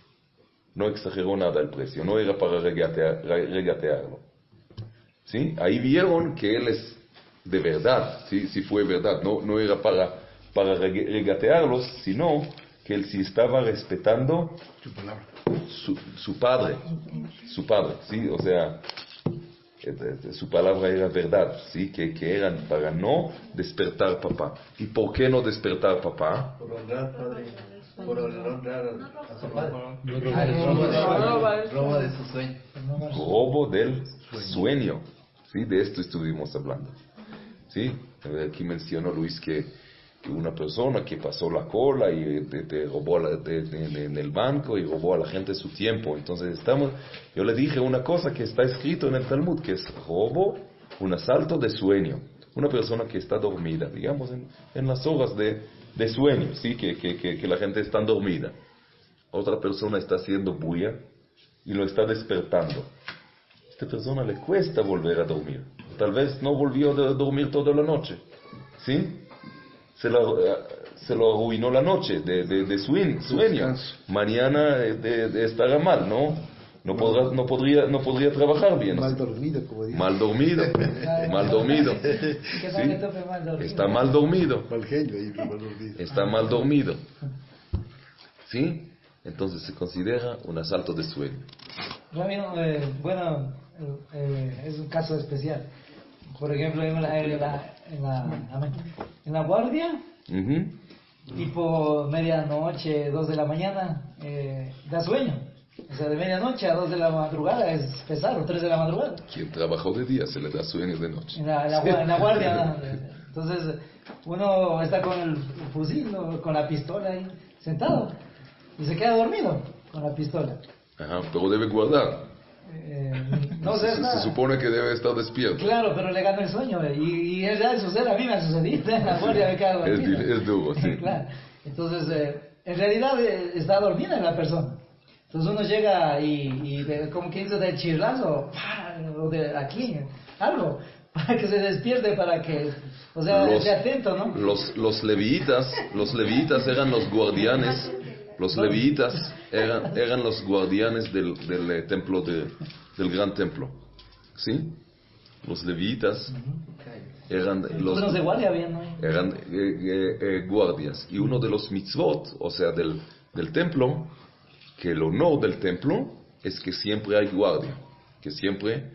No exageró nada el precio, no era para regatearlo, ¿sí? Ahí vieron que él es de verdad, sí fue verdad, no era para regatearlos, sino que él sí estaba respetando su padre, ¿sí? O sea, su palabra era verdad, ¿sí? Que eran para no despertar papá. ¿Y por qué no despertar papá? Por honrar, padre. Por honrar a su padre. Robo de su sueño. Robo del sueño. ¿Sí? De esto estuvimos hablando. ¿Sí? Aquí mencionó Luis que una persona que pasó la cola y te robó en el banco y robó a la gente su tiempo. Entonces yo le dije una cosa que está escrito en el Talmud, que es robo, un asalto de sueño. Una persona que está dormida, digamos, en las horas de sueño, ¿sí? Que la gente está dormida. Otra persona está haciendo bulla y lo está despertando. A esta persona le cuesta volver a dormir. Tal vez no volvió a dormir toda la noche, ¿sí? Se lo arruinó la noche de sueño. Mañana estará mal, ¿no? No podría trabajar bien. Mal dormido, como dice. Mal dormido. ¿Sí? Está mal dormido. Mal genio ahí, mal dormido. Está mal dormido. ¿Sí? Entonces se considera un asalto de sueño. Bueno, es un caso especial. Por ejemplo, en la guardia, tipo medianoche, 2 de la mañana, da sueño. O sea, de medianoche a 2 de la madrugada es pesado, 3 de la madrugada. Quien trabajó de día se le da sueño de noche. En la guardia. Entonces, uno está con el fusil o con la pistola ahí, sentado, y se queda dormido con la pistola. Ajá, pero debe guardar. No sé, se supone que debe estar despierto. Claro, pero le gana el sueño. Y es real sucede, a mí me ha sucedido. En la guardia me queda dormido. Es duro, sí. Claro. Entonces, en realidad está dormida la persona. Entonces uno llega y como que dice de chirlazo, o de aquí, algo, para que se despierte, para que, o sea, esté atento, ¿no? Los levitas eran los guardianes. Los levitas eran los guardianes del templo del gran templo, ¿sí? Los levitas eran los de guardia bien, ¿no? eran guardias, y uno de los mitzvot, o sea, del templo, que el honor del templo es que siempre hay guardia, que siempre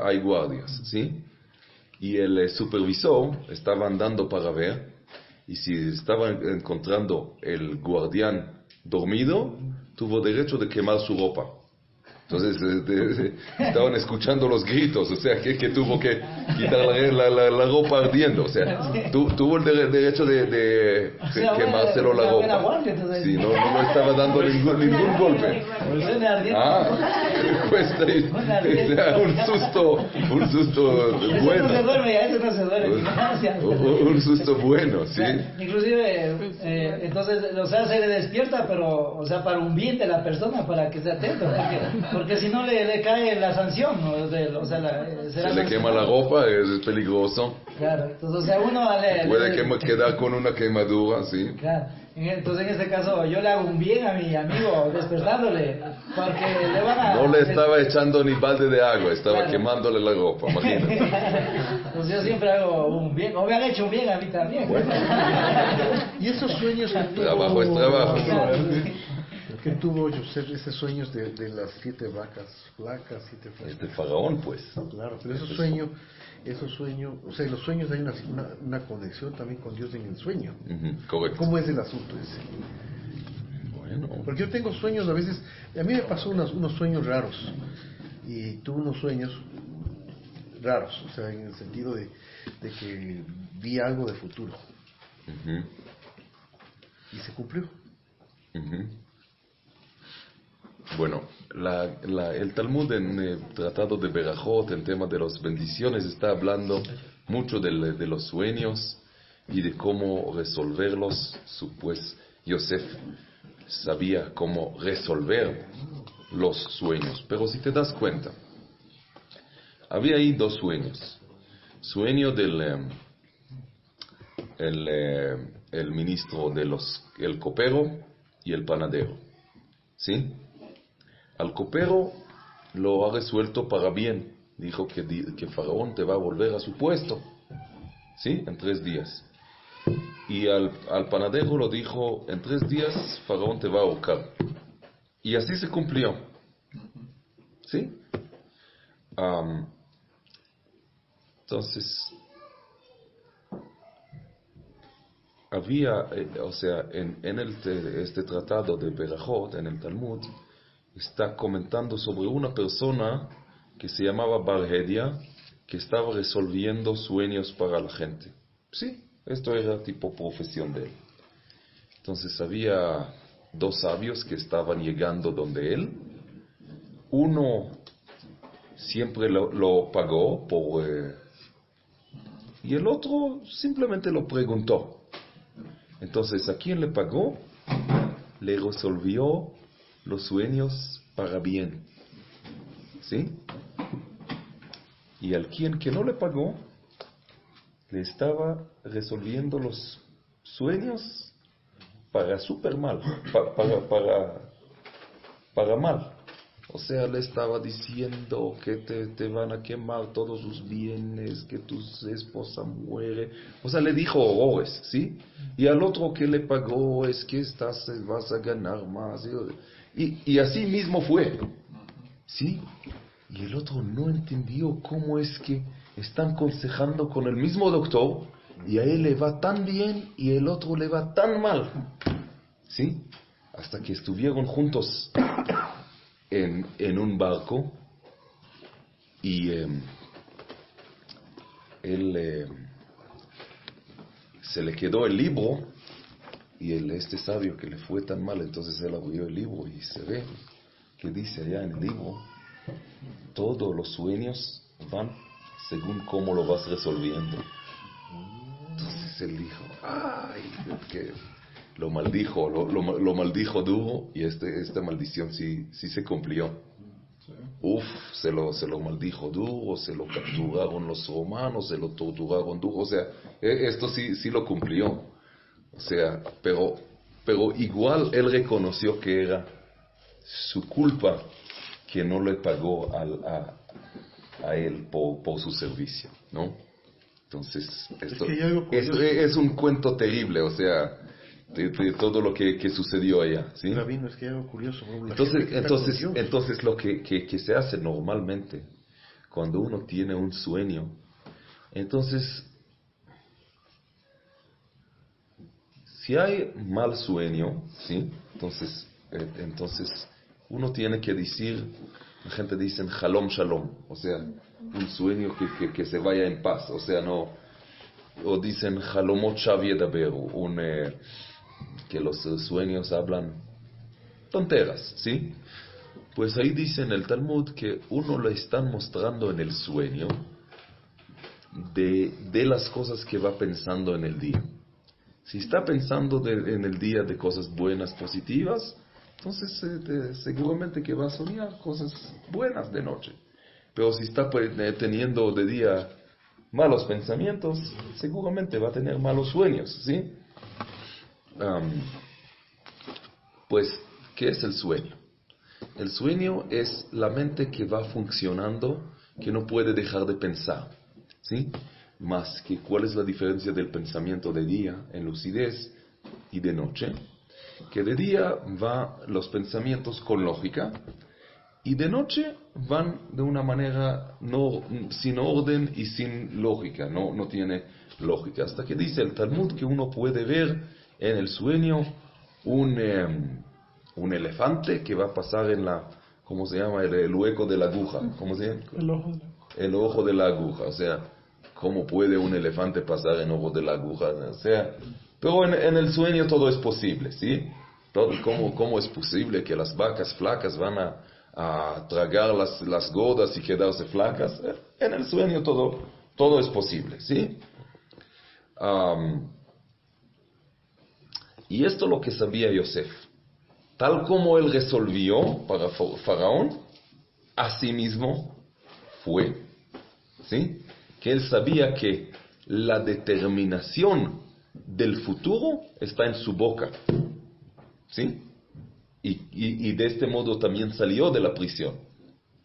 hay guardias, ¿sí? Y el supervisor estaba andando para ver. Y si estaba encontrando el guardián dormido, tuvo derecho de quemar su ropa. Entonces estaban escuchando los gritos, o sea, que tuvo que quitar la ropa ardiendo, o sea, tuvo el derecho de quemárselo la ropa. Sí, no estaba dando ningún golpe. Cuesta un susto bueno. Un susto bueno, sí. Inclusive, entonces, o sea, se le despierta, pero, o sea, para un bien de la persona, para que esté atento, porque si no le cae la sanción, ¿no? O sea, se le quema la ropa, es peligroso. Claro, entonces, o sea, uno puede quedar con una quemadura, sí. Claro, entonces en este caso yo le hago un bien a mi amigo despertándole, porque le van a... No le estaba echando ni balde de agua, estaba quemándole la ropa, imagínate. Entonces yo siempre hago un bien, o me han hecho un bien a mí también. Bueno. Y esos sueños que trabajo es trabajo. Que tuvo Yosef esos sueños de las 7 vacas flacas, 7 flacas. Este faraón, pues. Claro, pero esos sueños, o sea, en los sueños hay una conexión también con Dios en el sueño. Correcto. ¿Cómo es el asunto ese? Bueno. Porque yo tengo sueños a veces, a mí me pasó unos sueños raros, y tuve unos sueños raros, o sea, en el sentido de que vi algo de futuro. Y se cumplió. Bueno, el Talmud en el Tratado de Berajot, en tema de las bendiciones, está hablando mucho de los sueños y de cómo resolverlos. Pues Yosef sabía cómo resolver los sueños. Pero si te das cuenta, había ahí 2 sueños. Sueño del el ministro el copero y el panadero, ¿sí? Al copero lo ha resuelto para bien. Dijo que Faraón te va a volver a su puesto, ¿sí? En 3 días. Y al panadero lo dijo, en 3 días Faraón te va a ahorcar. Y así se cumplió, ¿sí? Entonces, había, en este tratado de Berajot, en el Talmud, está comentando sobre una persona que se llamaba Barhedia, que estaba resolviendo sueños para la gente. Sí, esto era tipo profesión de él. Entonces había dos sabios que estaban llegando donde él. Uno siempre lo pagó y el otro simplemente lo preguntó. Entonces, ¿a quién le pagó? Le resolvió los sueños para bien. ¿Sí? Y al quien que no le pagó, le estaba resolviendo los sueños para súper mal, para mal. O sea, le estaba diciendo que te van a quemar todos sus bienes, que tu esposa muere. O sea, le dijo horrores, ¿sí? Y al otro que le pagó es que vas a ganar más. Y así mismo fue, ¿sí? Y el otro no entendió cómo es que están aconsejando con el mismo doctor y a él le va tan bien y el otro le va tan mal, ¿sí? Hasta que estuvieron juntos en un barco y él se le quedó el libro y este sabio que le fue tan mal, entonces él abrió el libro y se ve que dice allá en el libro: todos los sueños van según cómo lo vas resolviendo. Entonces él dijo, ay, que lo maldijo, lo maldijo duro, y esta maldición sí se cumplió. Se lo maldijo duro, se lo capturaron los romanos, se lo torturaron duro, o sea, esto sí lo cumplió. O sea, pero igual él reconoció que era su culpa que no le pagó a él por su servicio, ¿no? Entonces, esto es un cuento terrible, o sea, de todo lo que sucedió allá, ¿sí? Rabino, es que hay algo curioso, ¿no? Entonces lo que se hace normalmente cuando uno tiene un sueño, entonces, si hay mal sueño, ¿sí? Entonces uno tiene que decir, la gente dice Shalom Shalom, o sea, un sueño que se vaya en paz, o sea, no, o dicen Halomot Shav Yedaber, que los sueños hablan tonteras, ¿sí? Pues ahí dice en el Talmud que uno le están mostrando en el sueño de las cosas que va pensando en el día. Si está pensando en el día de cosas buenas, positivas, entonces seguramente que va a soñar cosas buenas de noche. Pero si está teniendo de día malos pensamientos, seguramente va a tener malos sueños, ¿sí? Pues, ¿qué es el sueño? El sueño es la mente que va funcionando, que no puede dejar de pensar, ¿sí? Más que, ¿cuál es la diferencia del pensamiento de día, en lucidez, y de noche? Que de día van los pensamientos con lógica, y de noche van de una manera sin orden y sin lógica, no tiene lógica. Hasta que dice el Talmud que uno puede ver en el sueño un elefante que va a pasar en ¿cómo se llama? El hueco de la aguja. ¿Cómo se llama? El ojo de la aguja. O sea, ¿cómo puede un elefante pasar en ojo de la aguja? O sea, pero en el sueño todo es posible, ¿sí? ¿Cómo es posible que las vacas flacas van a tragar las gordas y quedarse flacas? En el sueño todo es posible, ¿sí? Y esto es lo que sabía Yosef. Tal como él resolvió para Faraón, así mismo fue, ¿sí? Que él sabía que la determinación del futuro está en su boca, ¿sí? Y de este modo también salió de la prisión,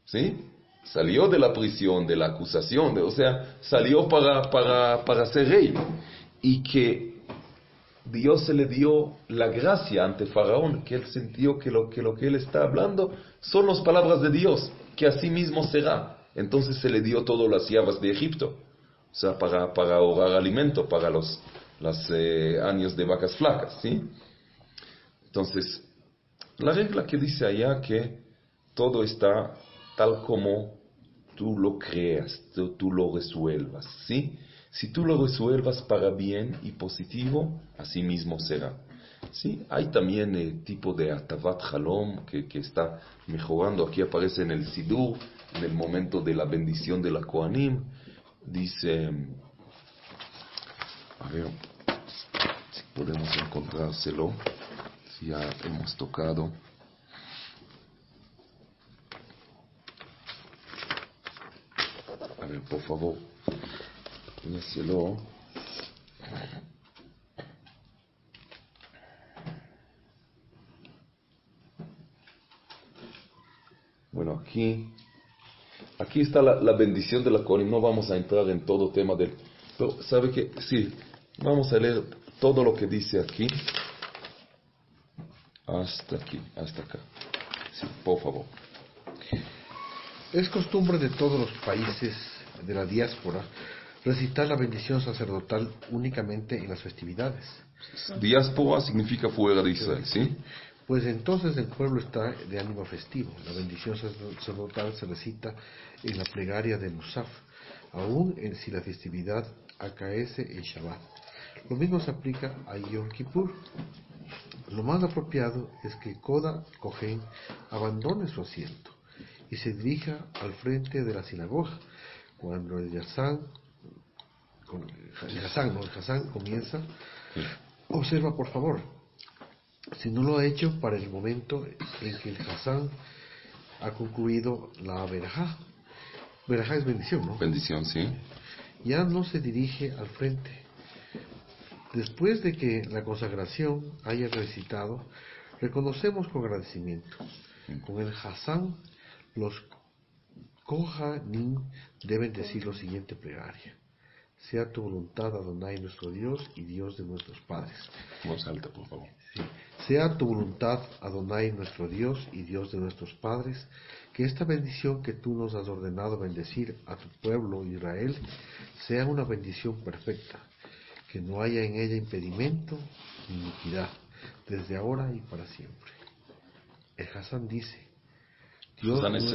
¿sí? Salió de la prisión, de la acusación, o sea, salió para ser rey. Y que Dios se le dio la gracia ante Faraón, que él sintió que lo que él está hablando son las palabras de Dios, que así mismo será. Entonces se le dio todas las llaves de Egipto. O sea, para ahorrar alimento, para los años de vacas flacas, ¿sí? Entonces, la regla que dice allá que todo está tal como tú lo creas, tú lo resuelvas, ¿sí? Si tú lo resuelvas para bien y positivo, así mismo será. ¿Sí? Hay también el tipo de Atavat Halom que está mejorando. Aquí aparece en el Sidur, en el momento de la bendición de la Kohanim. Dice, a ver si podemos encontrárselo, si ya hemos tocado. A ver, por favor, póngaselo. Bueno, aquí está la bendición de la Kohanim. No vamos a entrar en todo tema del... Pero, ¿sabe qué? Sí, vamos a leer todo lo que dice aquí. Hasta aquí, hasta acá. Sí, por favor. Es costumbre de todos los países de la diáspora recitar la bendición sacerdotal únicamente en las festividades. Diáspora significa fuera de Israel, ¿sí? Pues entonces el pueblo está de ánimo festivo. La bendición sacerdotal se recita en la plegaria de Musaf, aun si la festividad acaece en Shabbat. Lo mismo se aplica a Yom Kippur. Lo más apropiado es que Koda Kohen abandone su asiento y se dirija al frente de la sinagoga. Cuando el Hassan comienza, observa por favor, si no lo ha hecho para el momento en que el Hassan ha concluido la verajá. Verajá es bendición, ¿no? Bendición, sí. Ya no se dirige al frente. Después de que la consagración haya recitado, reconocemos con agradecimiento. Con el Hassan, los Kohanim deben decir lo siguiente plegaria: sea tu voluntad, Adonai nuestro Dios y Dios de nuestros padres. Voz alta, por favor. Sí. Sea tu voluntad, Adonai nuestro Dios y Dios de nuestros padres, que esta bendición que tú nos has ordenado bendecir a tu pueblo Israel sea una bendición perfecta, que no haya en ella impedimento ni iniquidad, desde ahora y para siempre. El Hassan dice, Hassan es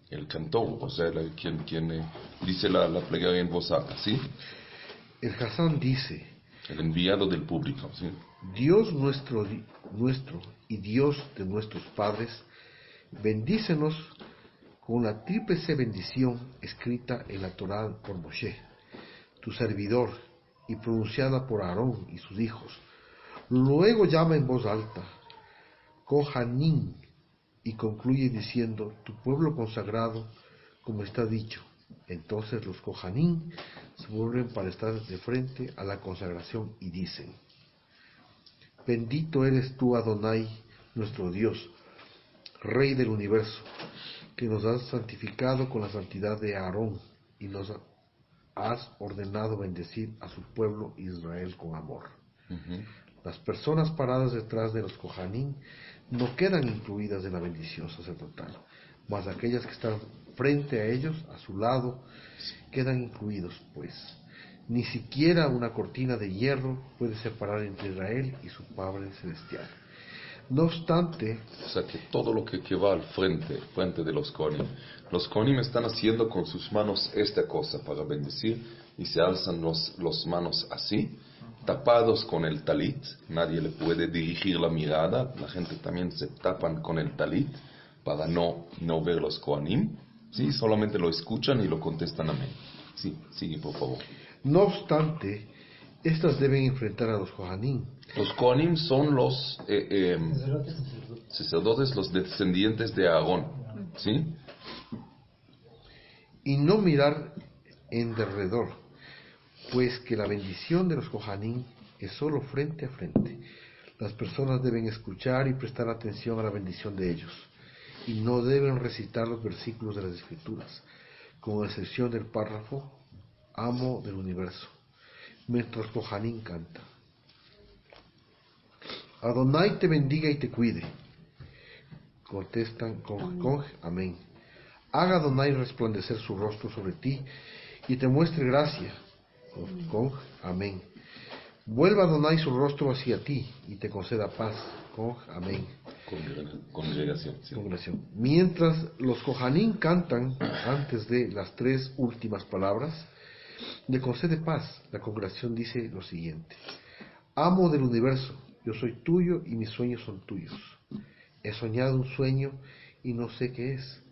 el cantor, o sea, quien dice la plegaria en voz alta, ¿sí? El Hassan dice, el enviado del público, ¿sí? Dios nuestro y Dios de nuestros padres, bendícenos con la tríplice bendición escrita en la Torá por Moshe, tu servidor, y pronunciada por Aarón y sus hijos. Luego llama en voz alta, Kohanim, y concluye diciendo, tu pueblo consagrado, como está dicho. Entonces los Kohanim se vuelven para estar de frente a la consagración y dicen, bendito eres tú, Adonai, nuestro Dios, Rey del universo, que nos has santificado con la santidad de Aarón y nos has ordenado bendecir a su pueblo Israel con amor. Las personas paradas detrás de los Kohanim no quedan incluidas en la bendición sacerdotal, mas aquellas que están frente a ellos, a su lado, quedan incluidos, pues ni siquiera una cortina de hierro puede separar entre Israel y su Padre Celestial. No obstante, o sea que todo lo que va al frente de los Kohanim están haciendo con sus manos esta cosa para bendecir, y se alzan los manos así, tapados con el talit. Nadie le puede dirigir la mirada, la gente también se tapan con el talit para no ver los Kohanim, ¿sí? Solamente lo escuchan y lo contestan amén. Sí, sigue por favor. No obstante, estas deben enfrentar a los Kohanim. Los Kohanim son los sacerdotes, los descendientes de Aarón, ¿sí? Y no mirar en derredor, pues que la bendición de los Kohanim es solo frente a frente. Las personas deben escuchar y prestar atención a la bendición de ellos, y no deben recitar los versículos de las Escrituras, con excepción del párrafo Amo del universo, mientras Kohanim canta. Adonai te bendiga y te cuide. Contestan con amén. Haga Adonai resplandecer su rostro sobre ti y te muestre gracia. Amén. Vuelva Adonai su rostro hacia ti y te conceda paz. Amén. Congregación. Sí. Congregación. Mientras los Kohanim cantan antes de las 3 últimas palabras, le concede paz. La congregación dice lo siguiente: Amo del universo, yo soy tuyo y mis sueños son tuyos. He soñado un sueño y no sé qué es.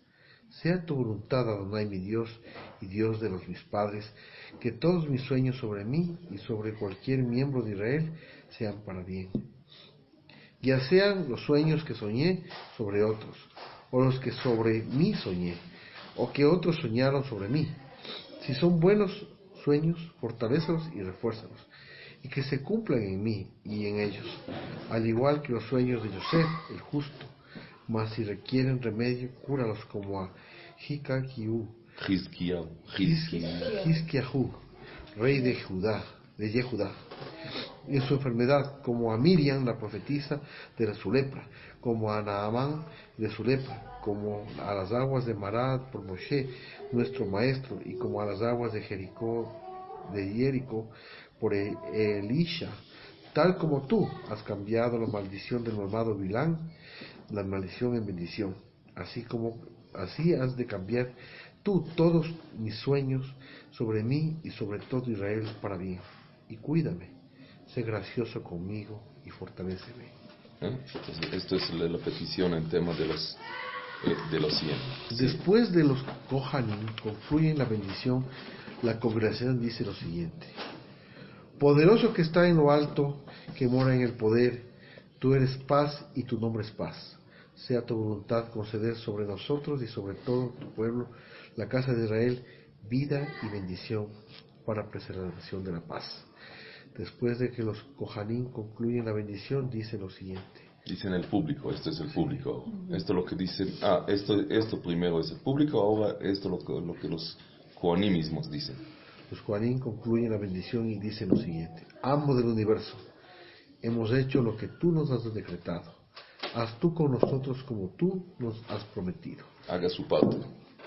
Sea tu voluntad, Adonai, mi Dios y Dios de mis padres, que todos mis sueños sobre mí y sobre cualquier miembro de Israel sean para bien. Ya sean los sueños que soñé sobre otros, o los que sobre mí soñé, o que otros soñaron sobre mí. Si son buenos sueños, fortalézalos y refuérzalos, y que se cumplan en mí y en ellos, al igual que los sueños de Yosef, el justo. Mas si requieren remedio, cúralos como a Hizkiyahu, rey de Yehudá, en su enfermedad, como a Miriam, la profetisa, de su lepra, como a Naamán de su lepra, como a las aguas de Marad por Moshe, nuestro maestro, y como a las aguas de Jericó, por Elisha, tal como tú has cambiado la maldición del malvado Bilán, la maldición en bendición, así has de cambiar tú todos mis sueños sobre mí y sobre todo Israel para bien. Y cuídame, sé gracioso conmigo y fortaléceme. Entonces, esto es la petición en tema de los 100. Después de los Kohanim concluyen la bendición, la congregación dice lo siguiente: Poderoso que está en lo alto, que mora en el poder, tú eres paz y tu nombre es paz. Sea tu voluntad conceder sobre nosotros y sobre todo tu pueblo, la casa de Israel, vida y bendición para preservación de la paz. Después de que los Kohanim concluyen la bendición, dice lo siguiente. Dicen el público, esto es el público. Esto es lo que dicen, esto primero es el público, ahora esto es lo que los Kohanim mismos dicen. Los Kohanim concluyen la bendición y dicen lo siguiente: Amo del universo, hemos hecho lo que tú nos has decretado. Haz tú con nosotros como tú nos has prometido. Haga su parte.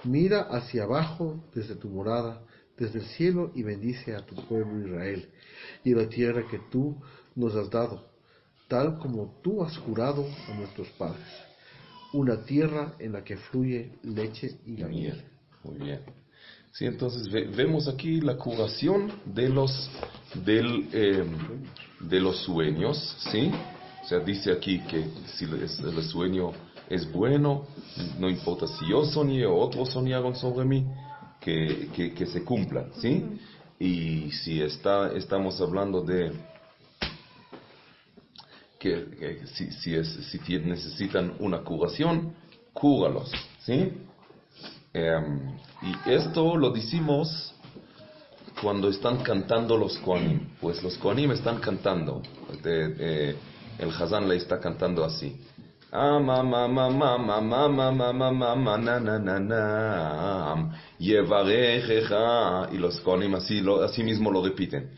Mira hacia abajo desde tu morada, desde el cielo, y bendice a tu pueblo Israel y la tierra que tú nos has dado, tal como tú has jurado a nuestros padres, una tierra en la que fluye leche y la miel. Muy bien. Sí, entonces vemos aquí la curación de los sueños, ¿sí? O sea, dice aquí que si el sueño es bueno, no importa si yo soñé o otros soñaron sobre mí, que se cumplan, ¿sí? Y si estamos hablando de que si necesitan una curación, cúralos, ¿sí? Y esto lo decimos cuando están cantando los Kohanim. Pues los Kohanim están cantando. El Hazán le está cantando así. Y los Kohanim así mismo lo repiten.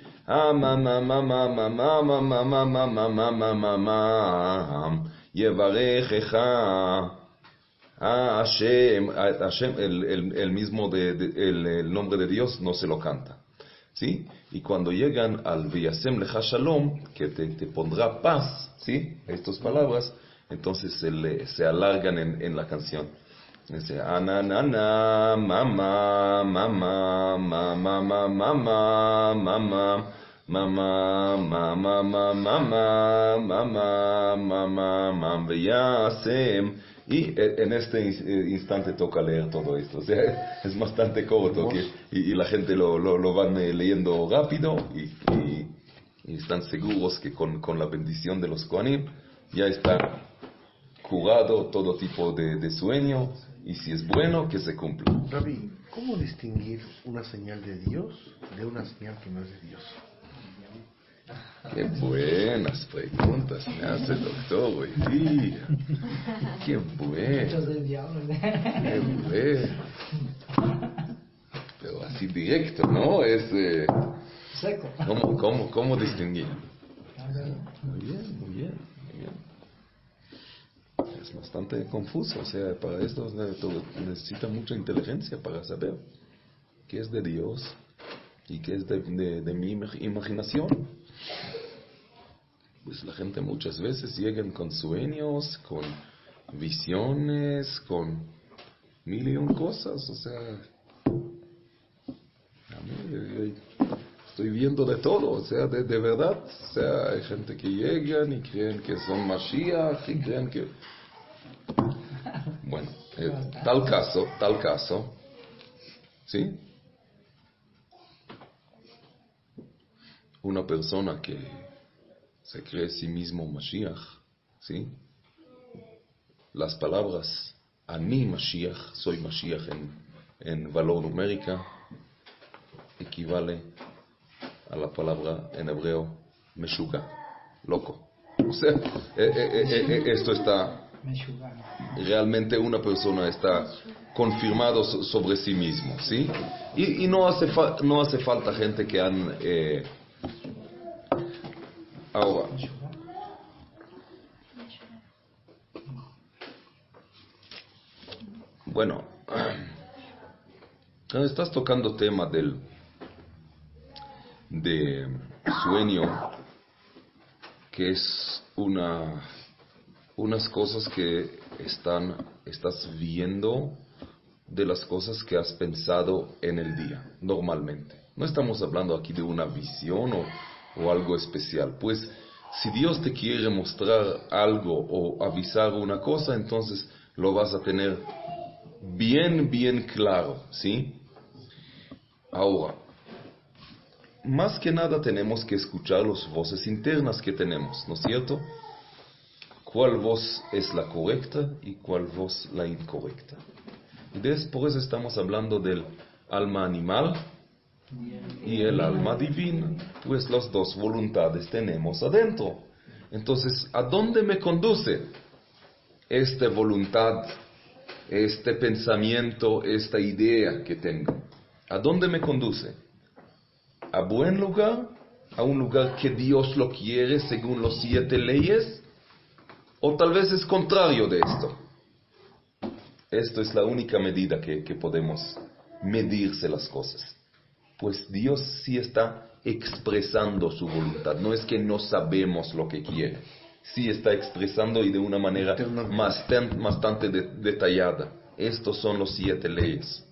Hashem, el mismo el nombre de Dios no se lo canta, ¿sí? Y cuando llegan al V'yasem lecha shalom, que te pondrá paz, ¿sí? Estas palabras, entonces se alargan en la canción. Dice, ananana, mama, mama, mama, mama, mama, mama, mama, mama, mama, mama, mama, mama, V'yasem. Y en este instante toca leer todo esto. O sea, es bastante corto y la gente lo van leyendo rápido y están seguros que con la bendición de los Kohanim ya está curado todo tipo de sueño, y si es bueno, que se cumpla. Rabbi, ¿cómo distinguir una señal de Dios de una señal que no es de Dios? Qué buenas preguntas me hace el doctor hoy día. Qué bueno. Qué bueno. Pero así directo, ¿no? Es seco. ¿Cómo distinguir? Muy bien, muy bien, muy bien. Es bastante confuso, o sea, para esto necesita mucha inteligencia para saber qué es de Dios y qué es de mi imaginación. Pues la gente muchas veces llegan con sueños, con visiones, con mil y un cosas, o sea, a mí, estoy viendo de todo, o sea, de verdad, o sea, hay gente que llegan y creen que son Mashiach y creen que... Bueno, tal caso, ¿sí? Una persona que se cree a sí mismo Mashiach, ¿sí? Las palabras Ani Mashiach, soy Mashiach en valor numérica, equivale a la palabra en hebreo Meshuga, loco. O sea, esto está... Realmente una persona está confirmado sobre sí mismo, ¿sí? Y no hace falta gente que han... ahora, bueno, estás tocando tema de sueño, que es unas cosas que estás viendo de las cosas que has pensado en el día, normalmente. No estamos hablando aquí de una visión o algo especial. Pues, si Dios te quiere mostrar algo o avisar una cosa, entonces lo vas a tener bien claro, ¿sí? Ahora, más que nada tenemos que escuchar las voces internas que tenemos, ¿no es cierto? ¿Cuál voz es la correcta y cuál voz la incorrecta? Después estamos hablando del alma animal y el alma divina, pues las dos voluntades tenemos adentro. Entonces, ¿a dónde me conduce esta voluntad, este pensamiento, esta idea que tengo? ¿A dónde me conduce? ¿A buen lugar? ¿A un lugar que Dios lo quiere según los 7 leyes? O tal vez es contrario de esto. Esto es la única medida que podemos medirse las cosas. Pues Dios sí está expresando su voluntad. No es que no sabemos lo que quiere. Sí está expresando y de una manera bastante detallada. Estos son los 7 leyes.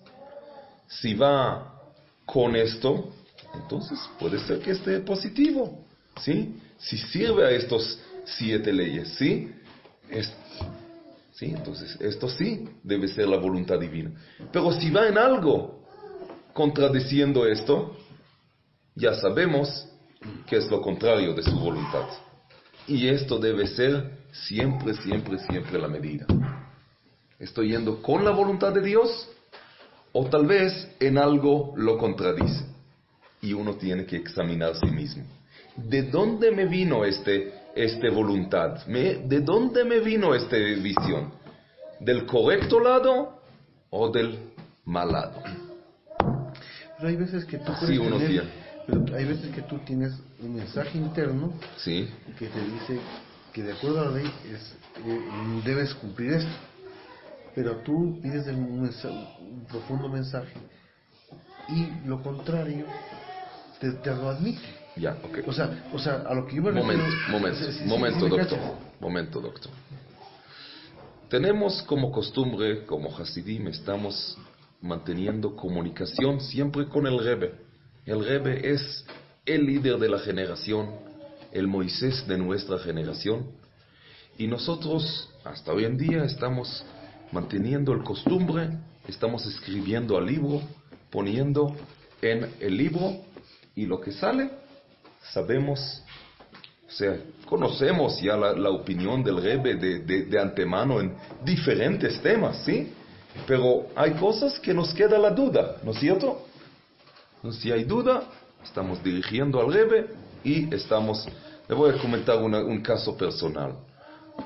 Si va con esto, entonces puede ser que esté positivo, ¿sí? Si sirve a estos 7 leyes, ¿sí? Sí, entonces esto sí debe ser la voluntad divina. Pero si va en algo contradiciendo esto, ya sabemos que es lo contrario de su voluntad. Y esto debe ser siempre la medida. ¿Estoy yendo con la voluntad de Dios? O tal vez en algo lo contradice. Y uno tiene que examinar a sí mismo. ¿De dónde me vino esta voluntad? ¿De dónde me vino esta visión? ¿Del correcto lado o del mal lado? Pero hay veces que tú sí, uno tiene. Pero hay veces que tú tienes un mensaje interno, sí, que te dice que de acuerdo a la ley debes cumplir esto. Pero tú pides un profundo mensaje y lo contrario te lo admite. Ya, okay. O sea, a lo que yo me refiero... Momento, doctor. Tenemos como costumbre, como Hasidim, estamos manteniendo comunicación siempre con el Rebbe. El Rebbe es el líder de la generación, el Moisés de nuestra generación. Y nosotros, hasta hoy en día, estamos manteniendo el costumbre, estamos escribiendo al libro, poniendo en el libro, y lo que sale, sabemos, o sea, conocemos ya la opinión del Rebbe de antemano en diferentes temas, ¿sí? Pero hay cosas que nos queda la duda, ¿no es cierto? Entonces, si hay duda, estamos dirigiendo al Rebbe y le voy a comentar un caso personal,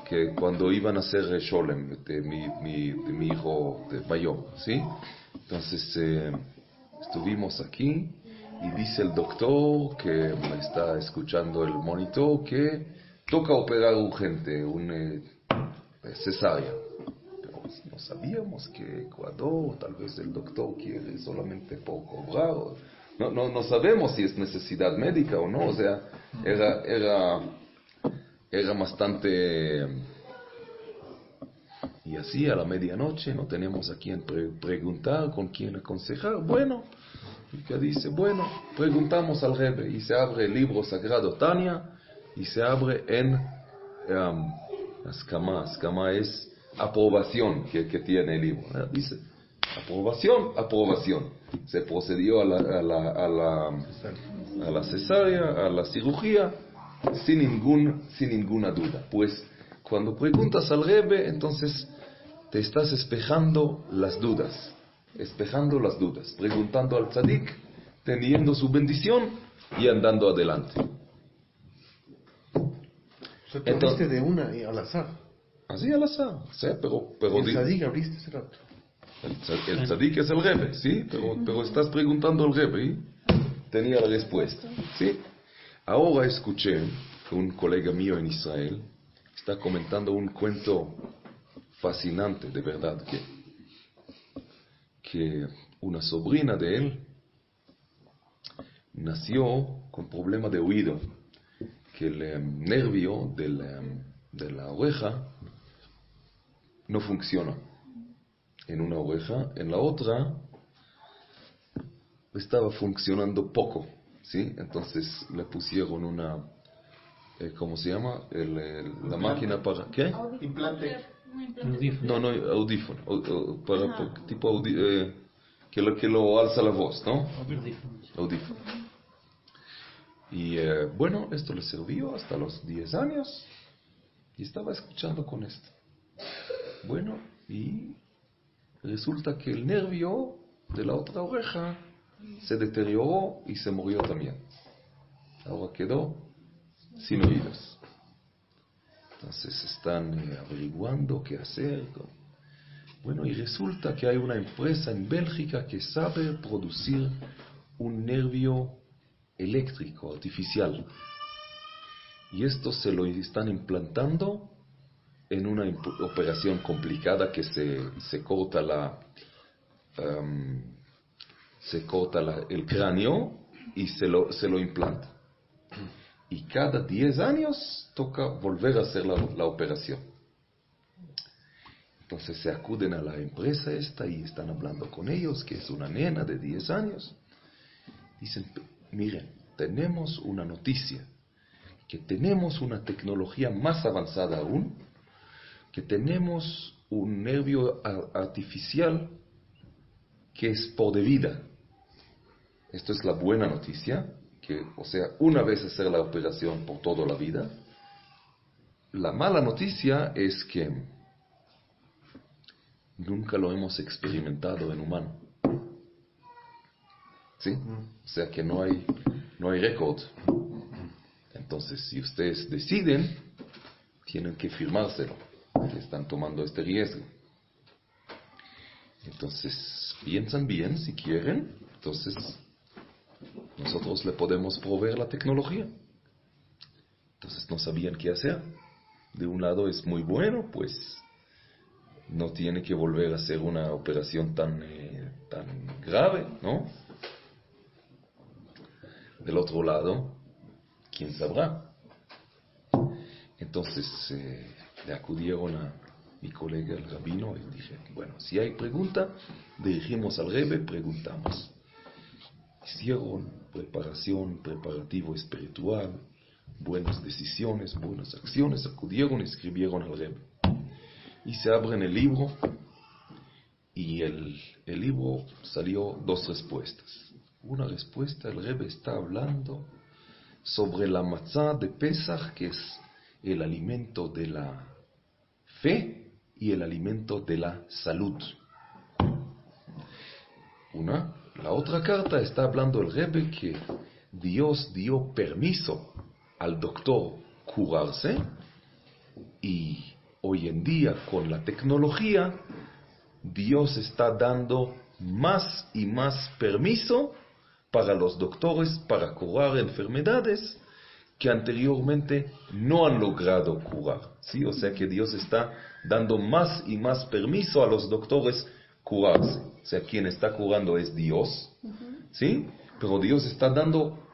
que cuando iban a hacer Sholem de mi hijo de mayor, ¿sí? Entonces, estuvimos aquí y dice el doctor que me está escuchando el monitor que toca operar urgente, cesárea. no sabíamos que Ecuador, tal vez el doctor quiere solamente por cobrar. No sabemos si es necesidad médica o no. O sea, era bastante... Y así a la medianoche no tenemos a quién preguntar, con quién aconsejar. Bueno, y que dice, bueno, preguntamos al Rebbe. Y se abre el libro sagrado Tania y se abre en Ascama es aprobación que tiene el libro. Dice, aprobación. Se procedió a la cesárea, a la cirugía, sin ninguna duda. Pues cuando preguntas al Rebbe, entonces te estás espejando las dudas, preguntando al tzadik, teniendo su bendición y andando adelante. O sea, te abriste de una y al azar. Así al azar, sí, pero el tzadik abriste ese rato. El tzadik es el Rebbe, sí, pero estás preguntando al Rebbe y tenía la respuesta, sí. Ahora escuché que un colega mío en Israel está comentando un cuento fascinante, de verdad, que una sobrina de él nació con problema de oído, que el nervio de la oreja no funciona. En una oreja, en la otra estaba funcionando poco, ¿sí? Entonces le pusieron una, ¿cómo se llama? La máquina para, ¿qué? Implante. No, audífono. Tipo que lo alza la voz, ¿no? Audífono. Y bueno, esto le sirvió hasta los 10 años y estaba escuchando con esto. Bueno, y resulta que el nervio de la otra oreja se deterioró y se murió también. Ahora quedó sin oídos. Entonces están averiguando qué hacer. Bueno, y resulta que hay una empresa en Bélgica que sabe producir un nervio eléctrico artificial. Y esto se lo están implantando en una operación complicada que se corta el cráneo y se lo implanta. Y cada 10 años toca volver a hacer la operación. Entonces se acuden a la empresa esta y están hablando con ellos, que es una nena de 10 años. Dicen, miren, tenemos una noticia, que tenemos una tecnología más avanzada aún, que tenemos un nervio artificial que es por de vida. Esto es la buena noticia, que, o sea, una vez hacer la operación por toda la vida. La mala noticia es que nunca lo hemos experimentado en humano. ¿Sí? O sea que no hay récord. Entonces, si ustedes deciden, tienen que firmárselo, que están tomando este riesgo. Entonces, piensan bien si quieren, entonces nosotros le podemos proveer la tecnología. Entonces no sabían qué hacer. De un lado es muy bueno, pues no tiene que volver a hacer una operación tan grave, ¿no? Del otro lado, ¿quién sabrá? Entonces le acudieron a mi colega el rabino y dije, bueno, si hay pregunta, dirigimos al Rebbe, preguntamos. Hicieron preparativo espiritual, buenas decisiones, buenas acciones, acudieron y escribieron al Rebbe. Y se abren el libro, y el libro salió 2 respuestas. Una respuesta, el Rebbe está hablando sobre la matzá de Pesach, que es el alimento de la fe y el alimento de la salud. La otra carta está hablando el Rebbe que Dios dio permiso al doctor curarse, y hoy en día con la tecnología Dios está dando más y más permiso para los doctores para curar enfermedades que anteriormente no han logrado curar, ¿sí? O sea que Dios está dando más y más permiso a los doctores curarse. O sea, quien está curando es Dios, ¿sí? Pero Dios está dando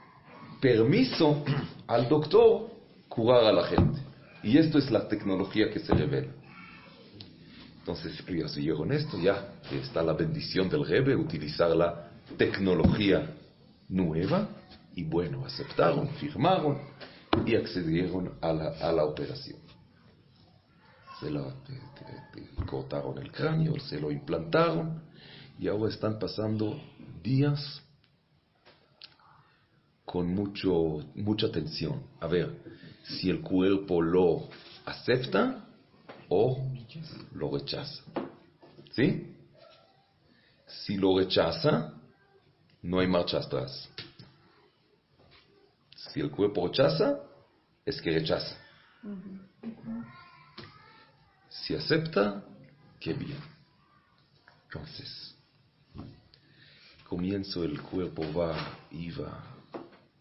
permiso al doctor curar a la gente. Y esto es la tecnología que se revela. Entonces, ya siguieron esto, ya está la bendición del Rebbe, utilizar la tecnología nueva, y bueno, aceptaron, firmaron y accedieron a la operación. Se cortaron el cráneo, se lo implantaron, y ahora están pasando días con mucha tensión. A ver, si el cuerpo lo acepta o lo rechaza. ¿Sí? Si lo rechaza, no hay marcha atrás. Si el cuerpo rechaza, es que rechaza. Si acepta, qué bien. Entonces, comienzo el cuerpo va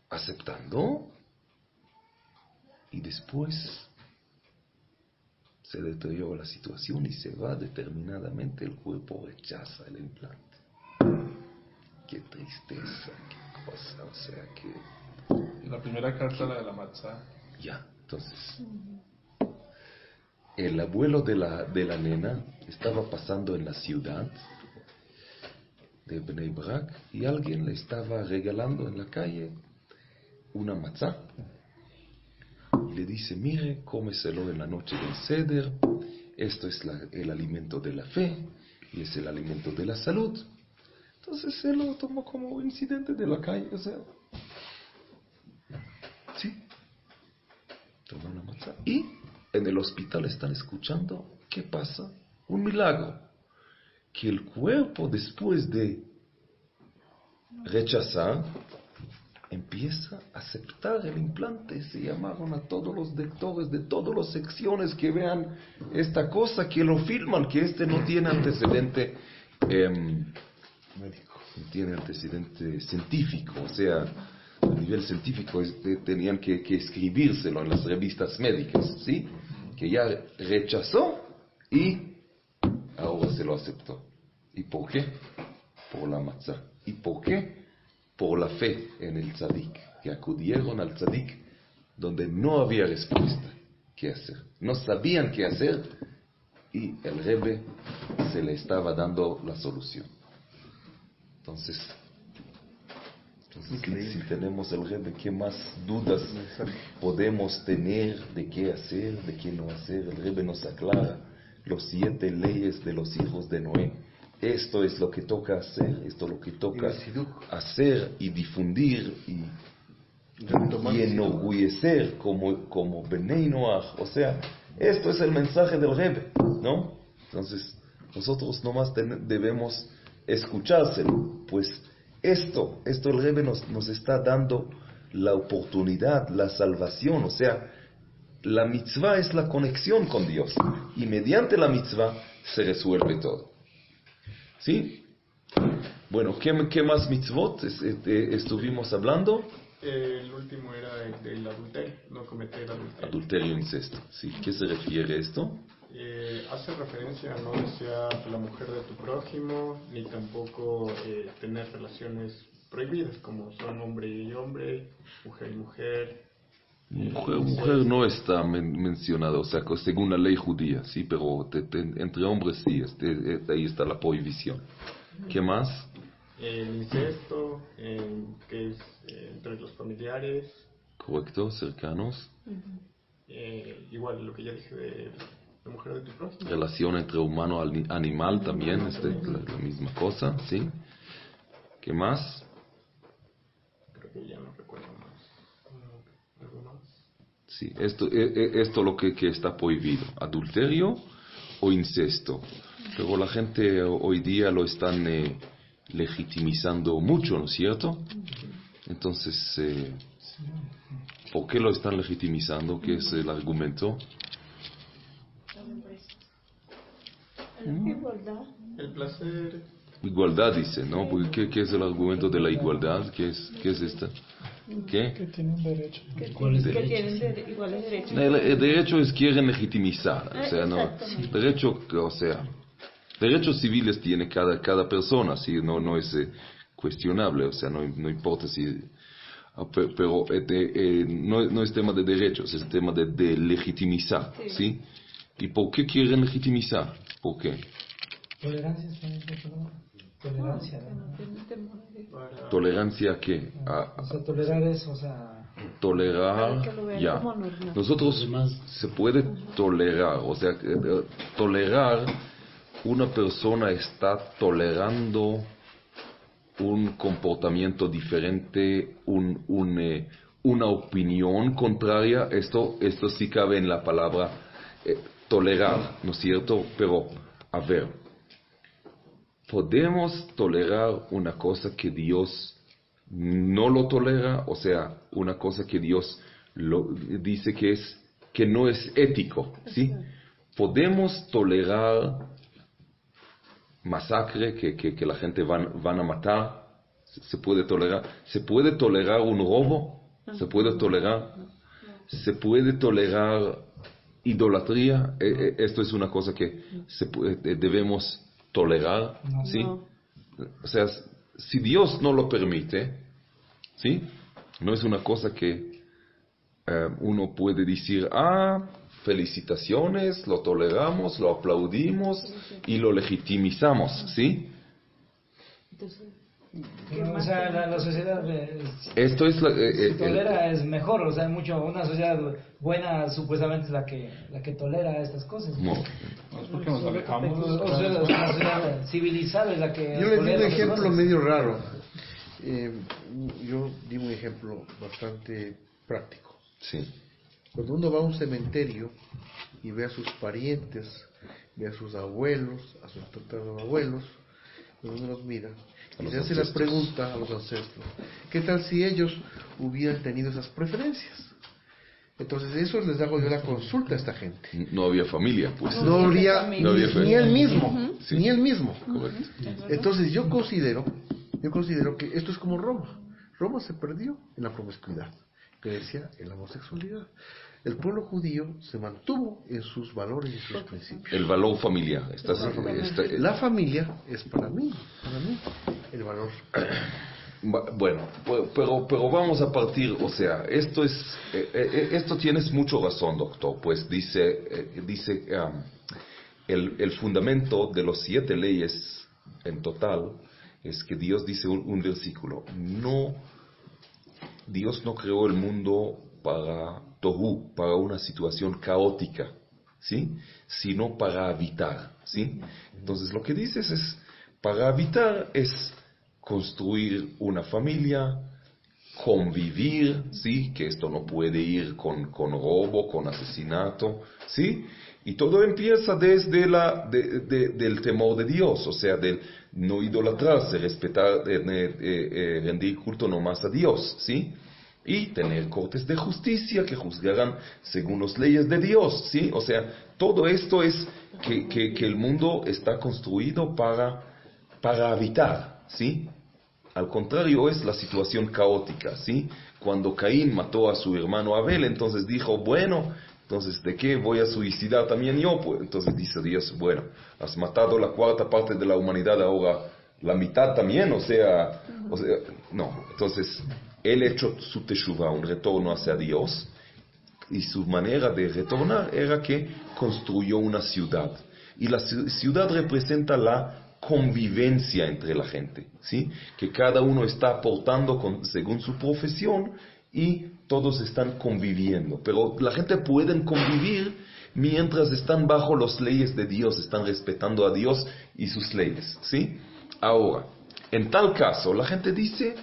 aceptando, y después se deteriora la situación y se va determinadamente, el cuerpo rechaza el implante. Qué tristeza, qué cosa, o sea que... La primera carta, la de la matzá. Ya, entonces... El abuelo de la nena estaba pasando en la ciudad de Bnei Brak, y alguien le estaba regalando en la calle una matzá. Y le dice, mire, cómeselo en la noche del Seder, esto es el alimento de la fe, y es el alimento de la salud. Entonces él lo tomó como incidente de la calle, o sea, sí, tomó una matzá. Y en el hospital están escuchando, ¿qué pasa? Un milagro, que el cuerpo, después de rechazar, empieza a aceptar el implante. Se llamaron a todos los doctores de todas las secciones que vean esta cosa, que lo filman, que no tiene antecedente médico, no tiene antecedente científico, o sea, a nivel científico tenían que escribírselo en las revistas médicas, ¿sí? Que ya rechazó y ahora se lo aceptó. ¿Y por qué? Por la matzá. ¿Y por qué? Por la fe en el tzadik, que acudieron al tzadik donde no había respuesta. ¿Qué hacer? No sabían qué hacer, y el Rebbe se le estaba dando la solución. Entonces si tenemos el Rebbe, ¿qué más dudas podemos tener de qué hacer, de qué no hacer? El Rebbe nos aclara los 7 leyes de los hijos de Noé. Esto es lo que toca hacer, esto es lo que toca hacer y difundir y enorgullecer como Bnei Noach. O sea, esto es el mensaje del Rebbe, ¿no? Entonces, nosotros nomás debemos escuchárselo, pues esto el Rebbe nos está dando la oportunidad, la salvación. O sea, la mitzvah es la conexión con Dios, y mediante la mitzvah se resuelve todo. ¿Sí? Bueno, ¿qué más mitzvot estuvimos hablando? El último era el del adulterio, no cometer adulterio. Adulterio e incesto, ¿sí? ¿Qué se refiere a esto? Hace referencia a no desear la mujer de tu prójimo, ni tampoco tener relaciones prohibidas, como son hombre y hombre, mujer y mujer. Mujer no está mencionada, o sea, según la ley judía, sí, pero entre hombres sí, ahí está la prohibición. ¿Qué más? El incesto, que es entre los familiares. Correcto, cercanos. Igual lo que ya dije de la mujer de tu prójimo. Relación entre humano y animal también, es la misma cosa, ¿sí? ¿Qué más? Creo que ya no recuerdo más. Sí, esto lo que está prohibido, adulterio o incesto. Pero la gente hoy día lo están legitimizando mucho, ¿no es cierto? Entonces, ¿por qué lo están legitimizando? ¿Qué es el argumento? Igualdad. El placer. Igualdad dice, ¿no? ¿Qué es el argumento de la igualdad? ¿Qué es esta? ¿Qué? Que tienen derecho. Que tienen iguales derechos. El derecho es quieren legitimizar, o sea, no, derecho, o sea, derechos civiles tiene cada persona, sí, no es cuestionable, o sea, no importa si, pero no es tema de derechos, es tema de legitimizar, ¿sí? ¿Y por qué quieren legitimizar? ¿Por qué? Tolerancia es tolerancia, ¿no? ¿Tolerancia a qué? O sea, tolerar eso, o sea... Tolerar, ya. Nosotros se puede tolerar, o sea, tolerar, una persona está tolerando un comportamiento diferente, una opinión contraria. Esto sí cabe en la palabra tolerar, ¿no es cierto? Pero, a ver, podemos tolerar una cosa que Dios no lo tolera, o sea, una cosa que Dios dice que no es ético, ¿sí? Podemos tolerar masacre, que la gente van a matar, se puede tolerar un robo, se puede tolerar idolatría. Esto es una cosa que debemos tolerar, ¿sí? O sea, si Dios no lo permite, ¿sí? No es una cosa que uno puede decir, felicitaciones, lo toleramos, lo aplaudimos y lo legitimizamos, ¿sí? O sea, la sociedad esto es si tolera es mejor, o sea, una sociedad buena supuestamente es la que tolera estas cosas. No. Porque nos alejamos. O sea, la sociedad civilizada es la que Yo les di un ejemplo cosas. medio raro. Yo di un ejemplo bastante práctico. Sí. Cuando uno va a un cementerio y ve a sus parientes, ve a sus abuelos, a sus tatarabuelos, uno los mira y se hace la pregunta a los ancestros: ¿qué tal si ellos hubieran tenido esas preferencias? Entonces eso les hago yo la consulta a esta gente. No había familia, pues. No habría ni él mismo, Sí. ni él mismo. Correcto. Entonces yo considero que esto es como Roma. Roma se perdió en la promiscuidad, Grecia en la homosexualidad. El pueblo judío se mantuvo en sus valores y sus principios. El valor familiar. La familia es para mí el valor. Bueno, pero vamos a partir, o sea, esto tienes mucho razón, doctor, pues dice el fundamento de los 7 leyes en total es que Dios dice un versículo: Dios no creó el mundo para tohu, para una situación caótica, ¿sí? Sino para habitar, ¿sí? Entonces lo que dices es, para habitar es construir una familia, convivir, ¿sí? Que esto no puede ir con robo, con asesinato, ¿sí? Y todo empieza desde del temor de Dios, o sea, del no idolatrarse, respetar, rendir culto nomás a Dios, ¿sí? Y tener cortes de justicia que juzgarán según las leyes de Dios, ¿sí? O sea, todo esto es que el mundo está construido para habitar, ¿sí? Al contrario es la situación caótica, ¿sí? Cuando Caín mató a su hermano Abel, entonces dijo, bueno, entonces ¿de qué voy a suicidar también yo? Pues, entonces dice Dios, bueno, has matado la 1/4 de la humanidad, ahora la mitad también, o sea, no. Entonces, él hecho su teshuvah, un retorno hacia Dios, y su manera de retornar era que construyó una ciudad. Y la ciudad representa la convivencia entre la gente, ¿sí? Que cada uno está aportando según su profesión y todos están conviviendo. Pero la gente puede convivir mientras están bajo las leyes de Dios, están respetando a Dios y sus leyes, ¿sí? Ahora, en tal caso, la gente dice,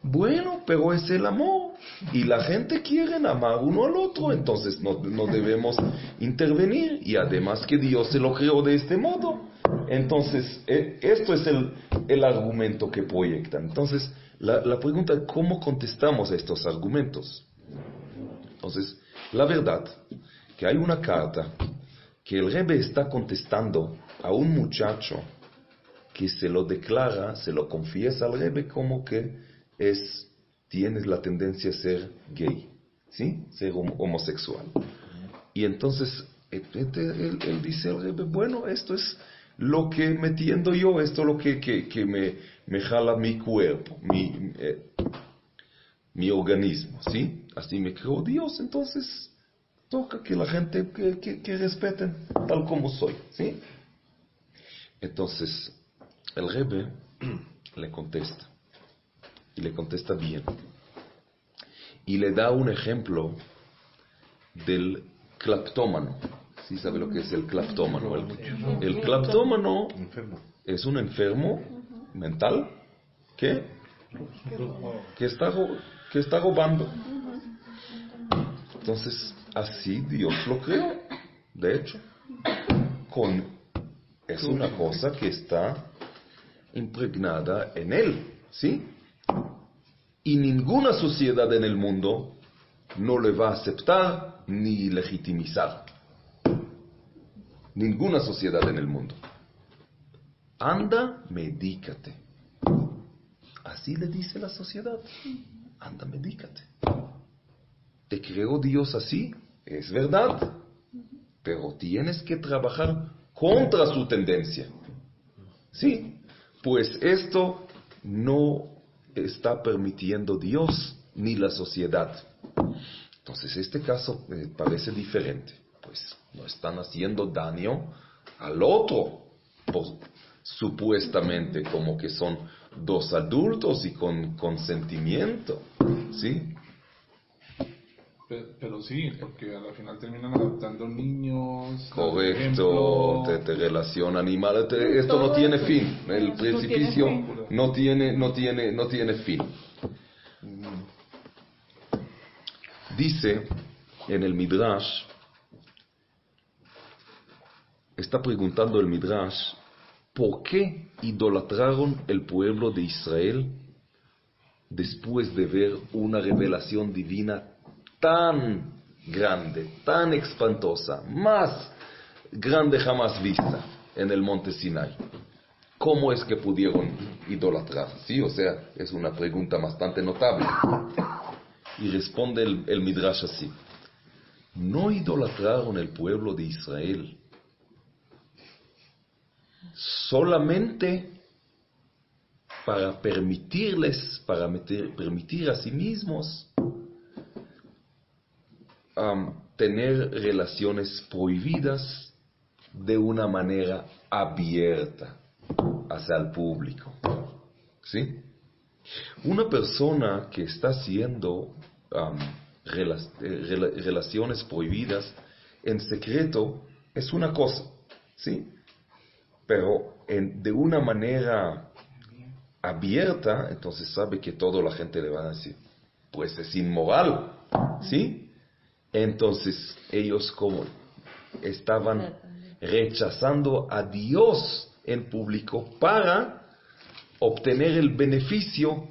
bueno, pero es el amor y la gente quiere amar uno al otro, entonces no debemos intervenir, y además que Dios se lo creó de este modo. Entonces, esto es el argumento que proyectan. Entonces, la pregunta es ¿cómo contestamos a estos argumentos? Entonces, la verdad que hay una carta que el Rebbe está contestando a un muchacho que se lo declara, se lo confiesa al Rebbe como que es tienes la tendencia a ser gay, ¿sí? Ser homosexual. Y entonces él dice al Rebbe, bueno, esto es lo que metiendo yo, esto es lo que me jala mi cuerpo, mi organismo, ¿sí? Así me creó Dios, entonces toca que la gente que respeten tal como soy, ¿sí? Entonces el Rebbe le contesta, y le contesta bien, y le da un ejemplo del cleptómano. ¿Sí sabe lo que es el cleptómano? El cleptómano es un enfermo mental que está robando. Entonces, así Dios lo creó. De hecho, es una cosa que está impregnada en él, ¿sí? Y ninguna sociedad en el mundo no le va a aceptar ni legitimizar. Ninguna sociedad en el mundo. Anda, medícate. Así le dice la sociedad. Anda, medícate. Te creó Dios así, es verdad. Pero tienes que trabajar contra su tendencia. Sí, pues esto no está permitiendo Dios ni la sociedad. Entonces este caso parece diferente. Pues no están haciendo daño al otro, supuestamente como que son dos adultos y con consentimiento, ¿sí? Pero sí, porque al final terminan adoptando niños. Correcto, te relaciona animal, esto no tiene fin, el precipicio no tiene fin. Dice en el Midrash, está preguntando el Midrash, ¿por qué idolatraron el pueblo de Israel después de ver una revelación divina tan grande, tan espantosa, más grande jamás vista en el monte Sinai? ¿Cómo es que pudieron idolatrar? Sí, o sea, es una pregunta bastante notable. Y responde el Midrash así: no idolatraron el pueblo de Israel solamente para permitir a sí mismos tener relaciones prohibidas de una manera abierta hacia el público. ¿Sí? Una persona que está haciendo relaciones prohibidas en secreto es una cosa, ¿sí? Pero de una manera abierta, entonces sabe que toda la gente le va a decir, pues es inmoral, ¿sí? Entonces ellos como estaban rechazando a Dios en público para obtener el beneficio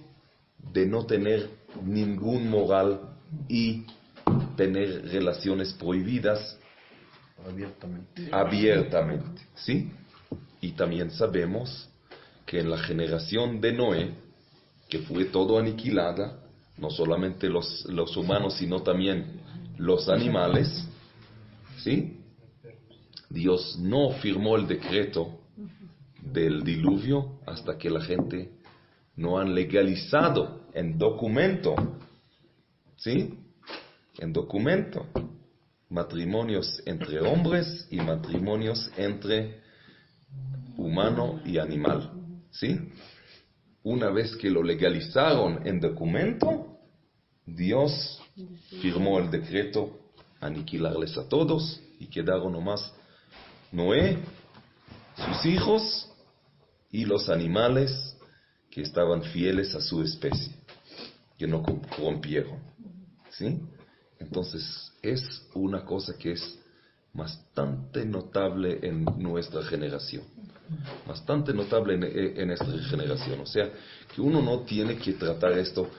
de no tener ningún moral y tener relaciones prohibidas abiertamente, ¿sí? Y también sabemos que en la generación de Noé, que fue todo aniquilada, no solamente los humanos, sino también los animales, ¿sí? Dios no firmó el decreto del diluvio hasta que la gente no han legalizado en documento, ¿sí? En documento, matrimonios entre hombres y matrimonios entre humano y animal, ¿sí? Una vez que lo legalizaron en documento, Dios firmó el decreto, aniquilarles a todos, y quedaron nomás Noé, sus hijos y los animales que estaban fieles a su especie, que no corrompieron, ¿sí? Entonces es una cosa que es bastante notable en nuestra generación, bastante notable en esta generación. O sea, que uno no tiene que tratar esto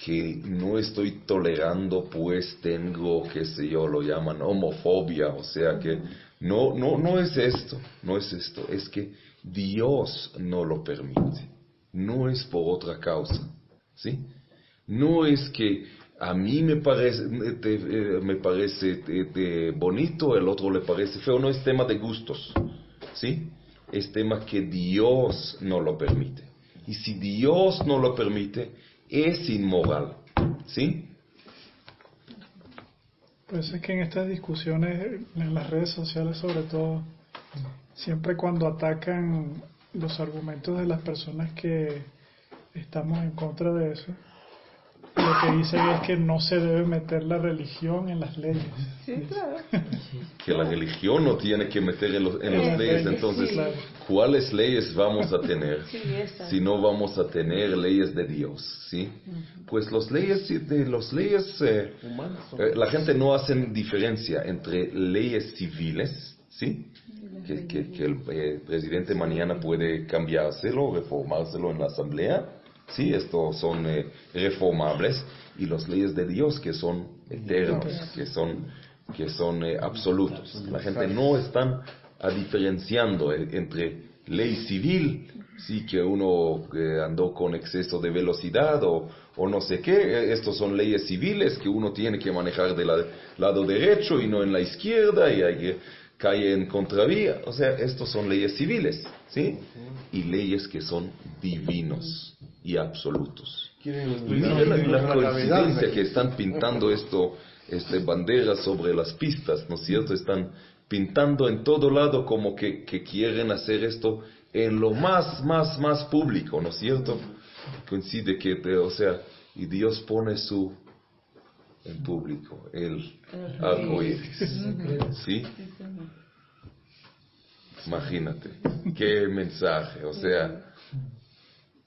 que no estoy tolerando, pues tengo, qué sé yo, lo llaman homofobia. O sea que no es esto, es que Dios no lo permite, no es por otra causa, ¿sí? No es que a mí me parece bonito, el otro le parece feo. No es tema de gustos, ¿sí? Es tema que Dios no lo permite. Y si Dios no lo permite, es inmoral, ¿sí? Pues es que en estas discusiones, en las redes sociales sobre todo, siempre cuando atacan los argumentos de las personas que estamos en contra de eso, lo que dicen es que no se debe meter la religión en las leyes. Sí, claro. Que la religión no tiene que meter en las leyes. Entonces, sí. ¿cuáles leyes vamos a tener Sí, si no vamos a tener leyes de Dios? ¿Sí? Pues las leyes, la gente no hace diferencia entre leyes civiles, ¿sí? Que el presidente mañana puede cambiárselo, reformárselo en la asamblea. Sí, estos son reformables, y las leyes de Dios que son eternos, que son absolutos. La gente no está diferenciando entre ley civil, sí, que uno andó con exceso de velocidad o no sé qué. Estos son leyes civiles que uno tiene que manejar del lado derecho y no en la izquierda, y hay que cae en contravía. O sea, estos son leyes civiles, ¿sí? Y leyes que son divinos y absolutos. Y miren la coincidencia que están pintando banderas sobre las pistas, ¿no es cierto? Están pintando en todo lado como que quieren hacer esto en lo más público, ¿no es cierto? Coincide que, y Dios pone en público el arco iris, ¿sí? Imagínate, qué mensaje,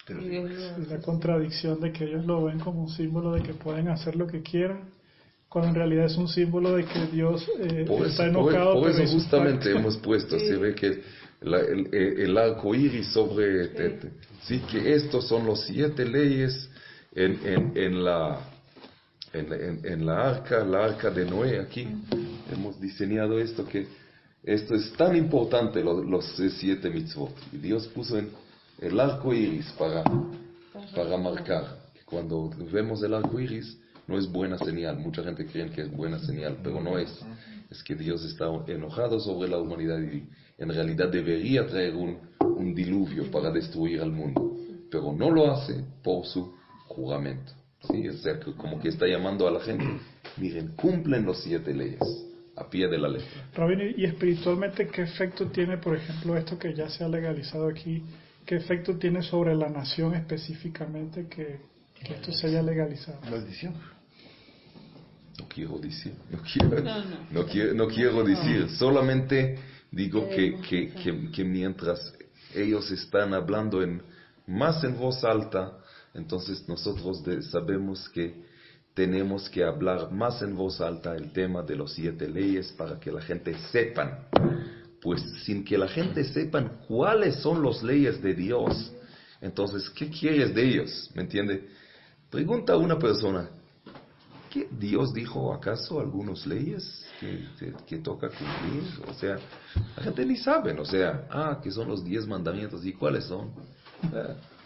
la contradicción de que ellos lo ven como un símbolo de que pueden hacer lo que quieran, cuando en realidad es un símbolo de que Dios está enojado. Por eso justamente hemos puesto, se ve que el arco iris sobre, sí, que estos son los 7 leyes en la arca de Noé. Aquí hemos diseñado esto, que esto es tan importante, los 7 mitzvot, y Dios puso en el arco iris para marcar. Cuando vemos el arco iris, no es buena señal. Mucha gente cree que es buena señal, pero no es. Es que Dios está enojado sobre la humanidad y en realidad debería traer un diluvio para destruir al mundo, pero no lo hace por su juramento, ¿sí? O sea, que como que está llamando a la gente: miren, cumplen los 7 leyes a pie de la letra. Rabino, y espiritualmente, ¿qué efecto tiene, por ejemplo, esto que ya se ha legalizado aquí? ¿Qué efecto tiene sobre la nación específicamente que esto se haya legalizado? Maldición. No quiero decir, no quiero decir, solamente digo que mientras ellos están hablando más en voz alta, entonces nosotros sabemos que tenemos que hablar más en voz alta el tema de los 7 leyes para que la gente sepan. Pues sin que la gente sepan cuáles son las leyes de Dios, entonces, ¿qué quieres de ellos? ¿Me entiende? Pregunta a una persona: ¿qué Dios dijo acaso algunas leyes que toca cumplir? O sea, la gente ni sabe, que son los 10 mandamientos. ¿Y cuáles son?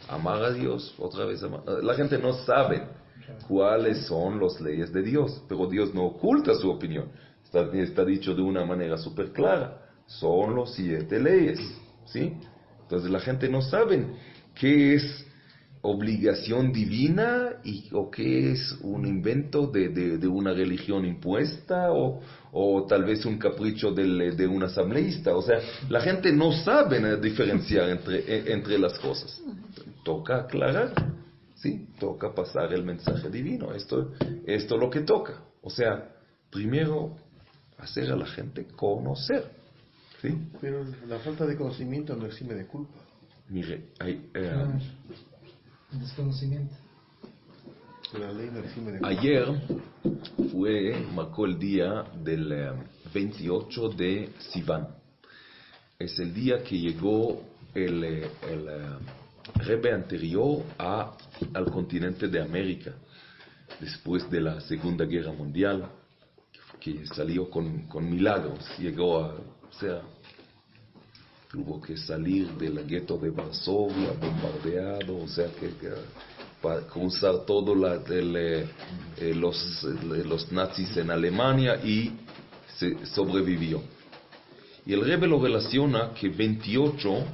Amar a Dios, otra vez amar. La gente no sabe cuáles son las leyes de Dios, pero Dios no oculta su opinión. Está dicho de una manera súper clara. Son los 7 leyes, ¿sí? Entonces la gente no sabe qué es obligación divina o qué es un invento de una religión impuesta o tal vez un capricho de un asambleísta. O sea, la gente no sabe diferenciar entre las cosas. Toca aclarar, ¿sí? Toca pasar el mensaje divino. Esto es lo que toca. O sea, primero hacer a la gente conocer. ¿Sí? Pero la falta de conocimiento no exime de culpa. Mire, desconocimiento. La ley no exime de culpa. Ayer marcó el día del 28 de Sivan. Es el día que llegó el Rebbe anterior al continente de América, después de la Segunda Guerra Mundial, que salió con milagros. Llegó tuvo que salir del gueto de Varsovia, bombardeado, para cruzar todo los nazis en Alemania y se sobrevivió. Y el Rebbe lo relaciona que 28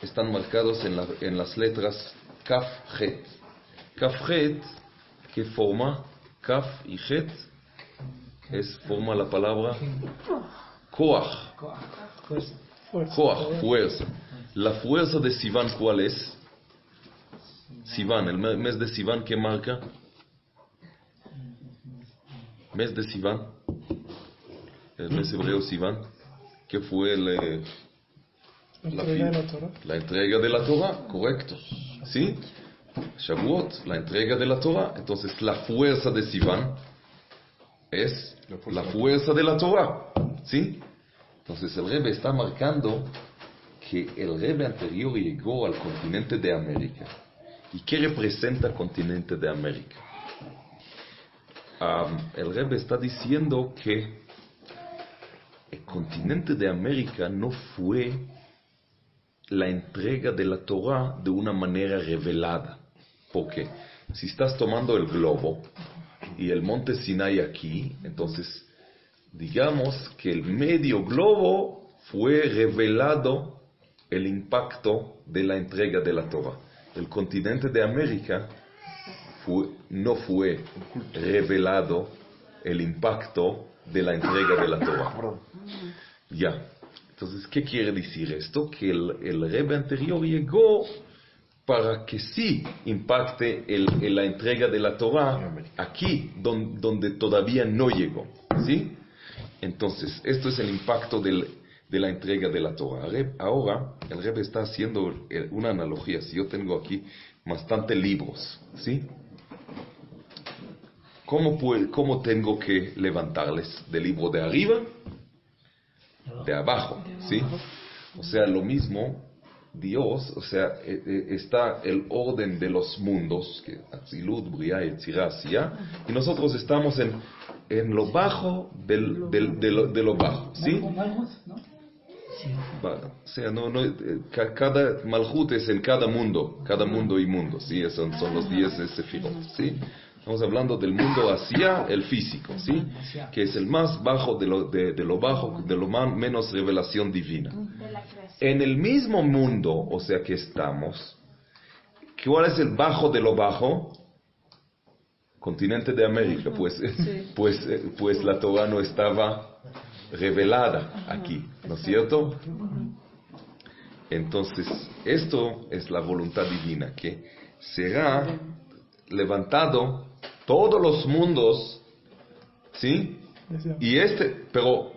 están marcados en las letras Kaf Het. Kaf Het, que forma Kaf y Het, forma la palabra Koach. Koach, fuerza. La fuerza de Sivan, ¿cuál es? Sivan, el mes de Sivan, ¿qué marca? Mes de Sivan, el mes hebreo Sivan, que fue la entrega de la Torah. La entrega de la Torah, correcto. ¿Sí? Shavuot, la entrega de la Torah. Entonces la fuerza de Sivan es la fuerza de la Torah. ¿Sí? Entonces el Rebbe está marcando que el Rebbe anterior llegó al continente de América. ¿Y qué representa el continente de América? El Rebbe está diciendo que el continente de América no fue la entrega de la Torah de una manera revelada. Porque si estás tomando el globo y el monte Sinai aquí, entonces digamos que el medio globo fue revelado el impacto de la entrega de la Torah. El continente de América no fue revelado el impacto de la entrega de la Torah. Ya. Entonces, ¿qué quiere decir esto? Que el Rebbe anterior llegó para que sí impacte la entrega de la Torah aquí, donde todavía no llegó. ¿Sí? Entonces, esto es el impacto de la entrega de la Torah. Ahora, el Rebbe está haciendo una analogía. Si yo tengo aquí bastante libros, ¿sí? ¿Cómo tengo que levantarles? ¿Del libro de arriba? De abajo, ¿sí? O sea, lo mismo, Dios, o sea, está el orden de los mundos, que Atzilut, Briah, Yetzirah, Asiyah, y nosotros estamos en lo bajo de lo bajo, ¿sí? O sea, cada Malhut es en cada mundo y mundo, ¿sí? Son los 10 Sefirot, ¿sí? Estamos hablando del mundo Asiyah, el físico, ¿sí? Que es el más bajo de lo bajo, de lo menos revelación divina. En el mismo mundo, o sea que estamos, ¿cuál es el bajo de lo bajo? Continente de América, pues la Torah no estaba revelada aquí, ¿no es cierto? Entonces, esto es la voluntad divina, que será levantado todos los mundos, ¿sí? Y pero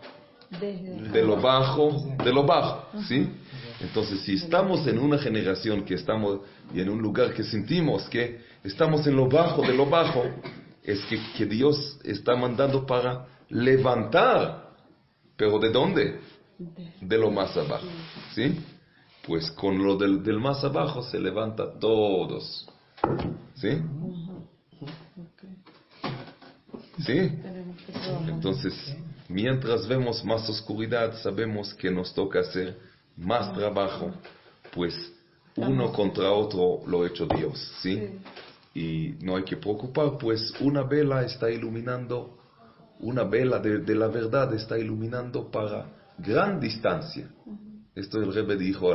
de lo bajo, ¿sí? Entonces, si estamos en una generación que estamos y en un lugar que sentimos que estamos en lo bajo de lo bajo, es que Dios está mandando para levantar. ¿Pero de dónde? De lo más abajo, ¿sí? Pues con lo del más abajo se levanta todos, ¿sí? ¿Sí? Entonces, mientras vemos más oscuridad, sabemos que nos toca hacer más trabajo, pues uno contra otro lo ha hecho Dios, ¿sí? Y no hay que preocupar, pues una vela está iluminando, una vela de la verdad está iluminando para gran distancia. Esto el Rebbe dijo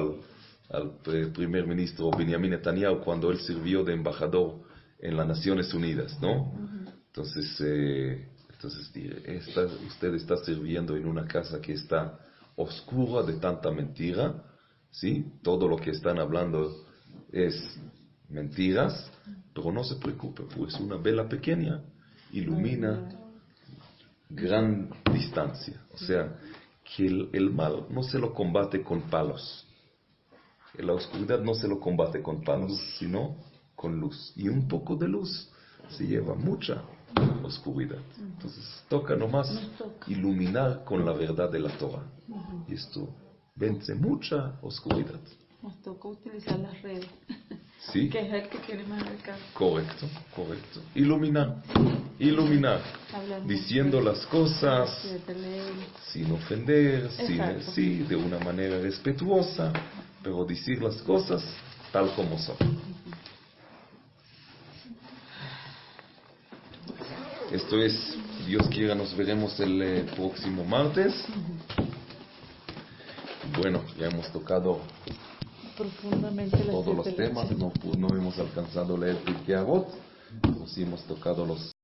al primer ministro Benjamin Netanyahu cuando él sirvió de embajador en las Naciones Unidas, ¿no? Entonces usted está sirviendo en una casa que está oscura de tanta mentira, ¿sí? Todo lo que están hablando es mentiras, pero no se preocupe, pues una vela pequeña ilumina gran distancia. O sea, que el mal no se lo combate con palos. La oscuridad no se lo combate con palos, sino con luz. Y un poco de luz se lleva mucha oscuridad. Entonces toca nomás iluminar con la verdad de la Torah. Y esto vence mucha oscuridad. Nos toca utilizar las redes. ¿Sí? Que es el que tiene más alcance. Correcto. Iluminar. Diciendo las cosas sin ofender, de una manera respetuosa, pero decir las cosas tal como son. Esto es, Dios quiera, nos veremos el próximo martes. Bueno, ya hemos tocado Profundamente todos los temas, no hemos alcanzado a leer Pirkei Avot, pero sí hemos tocado los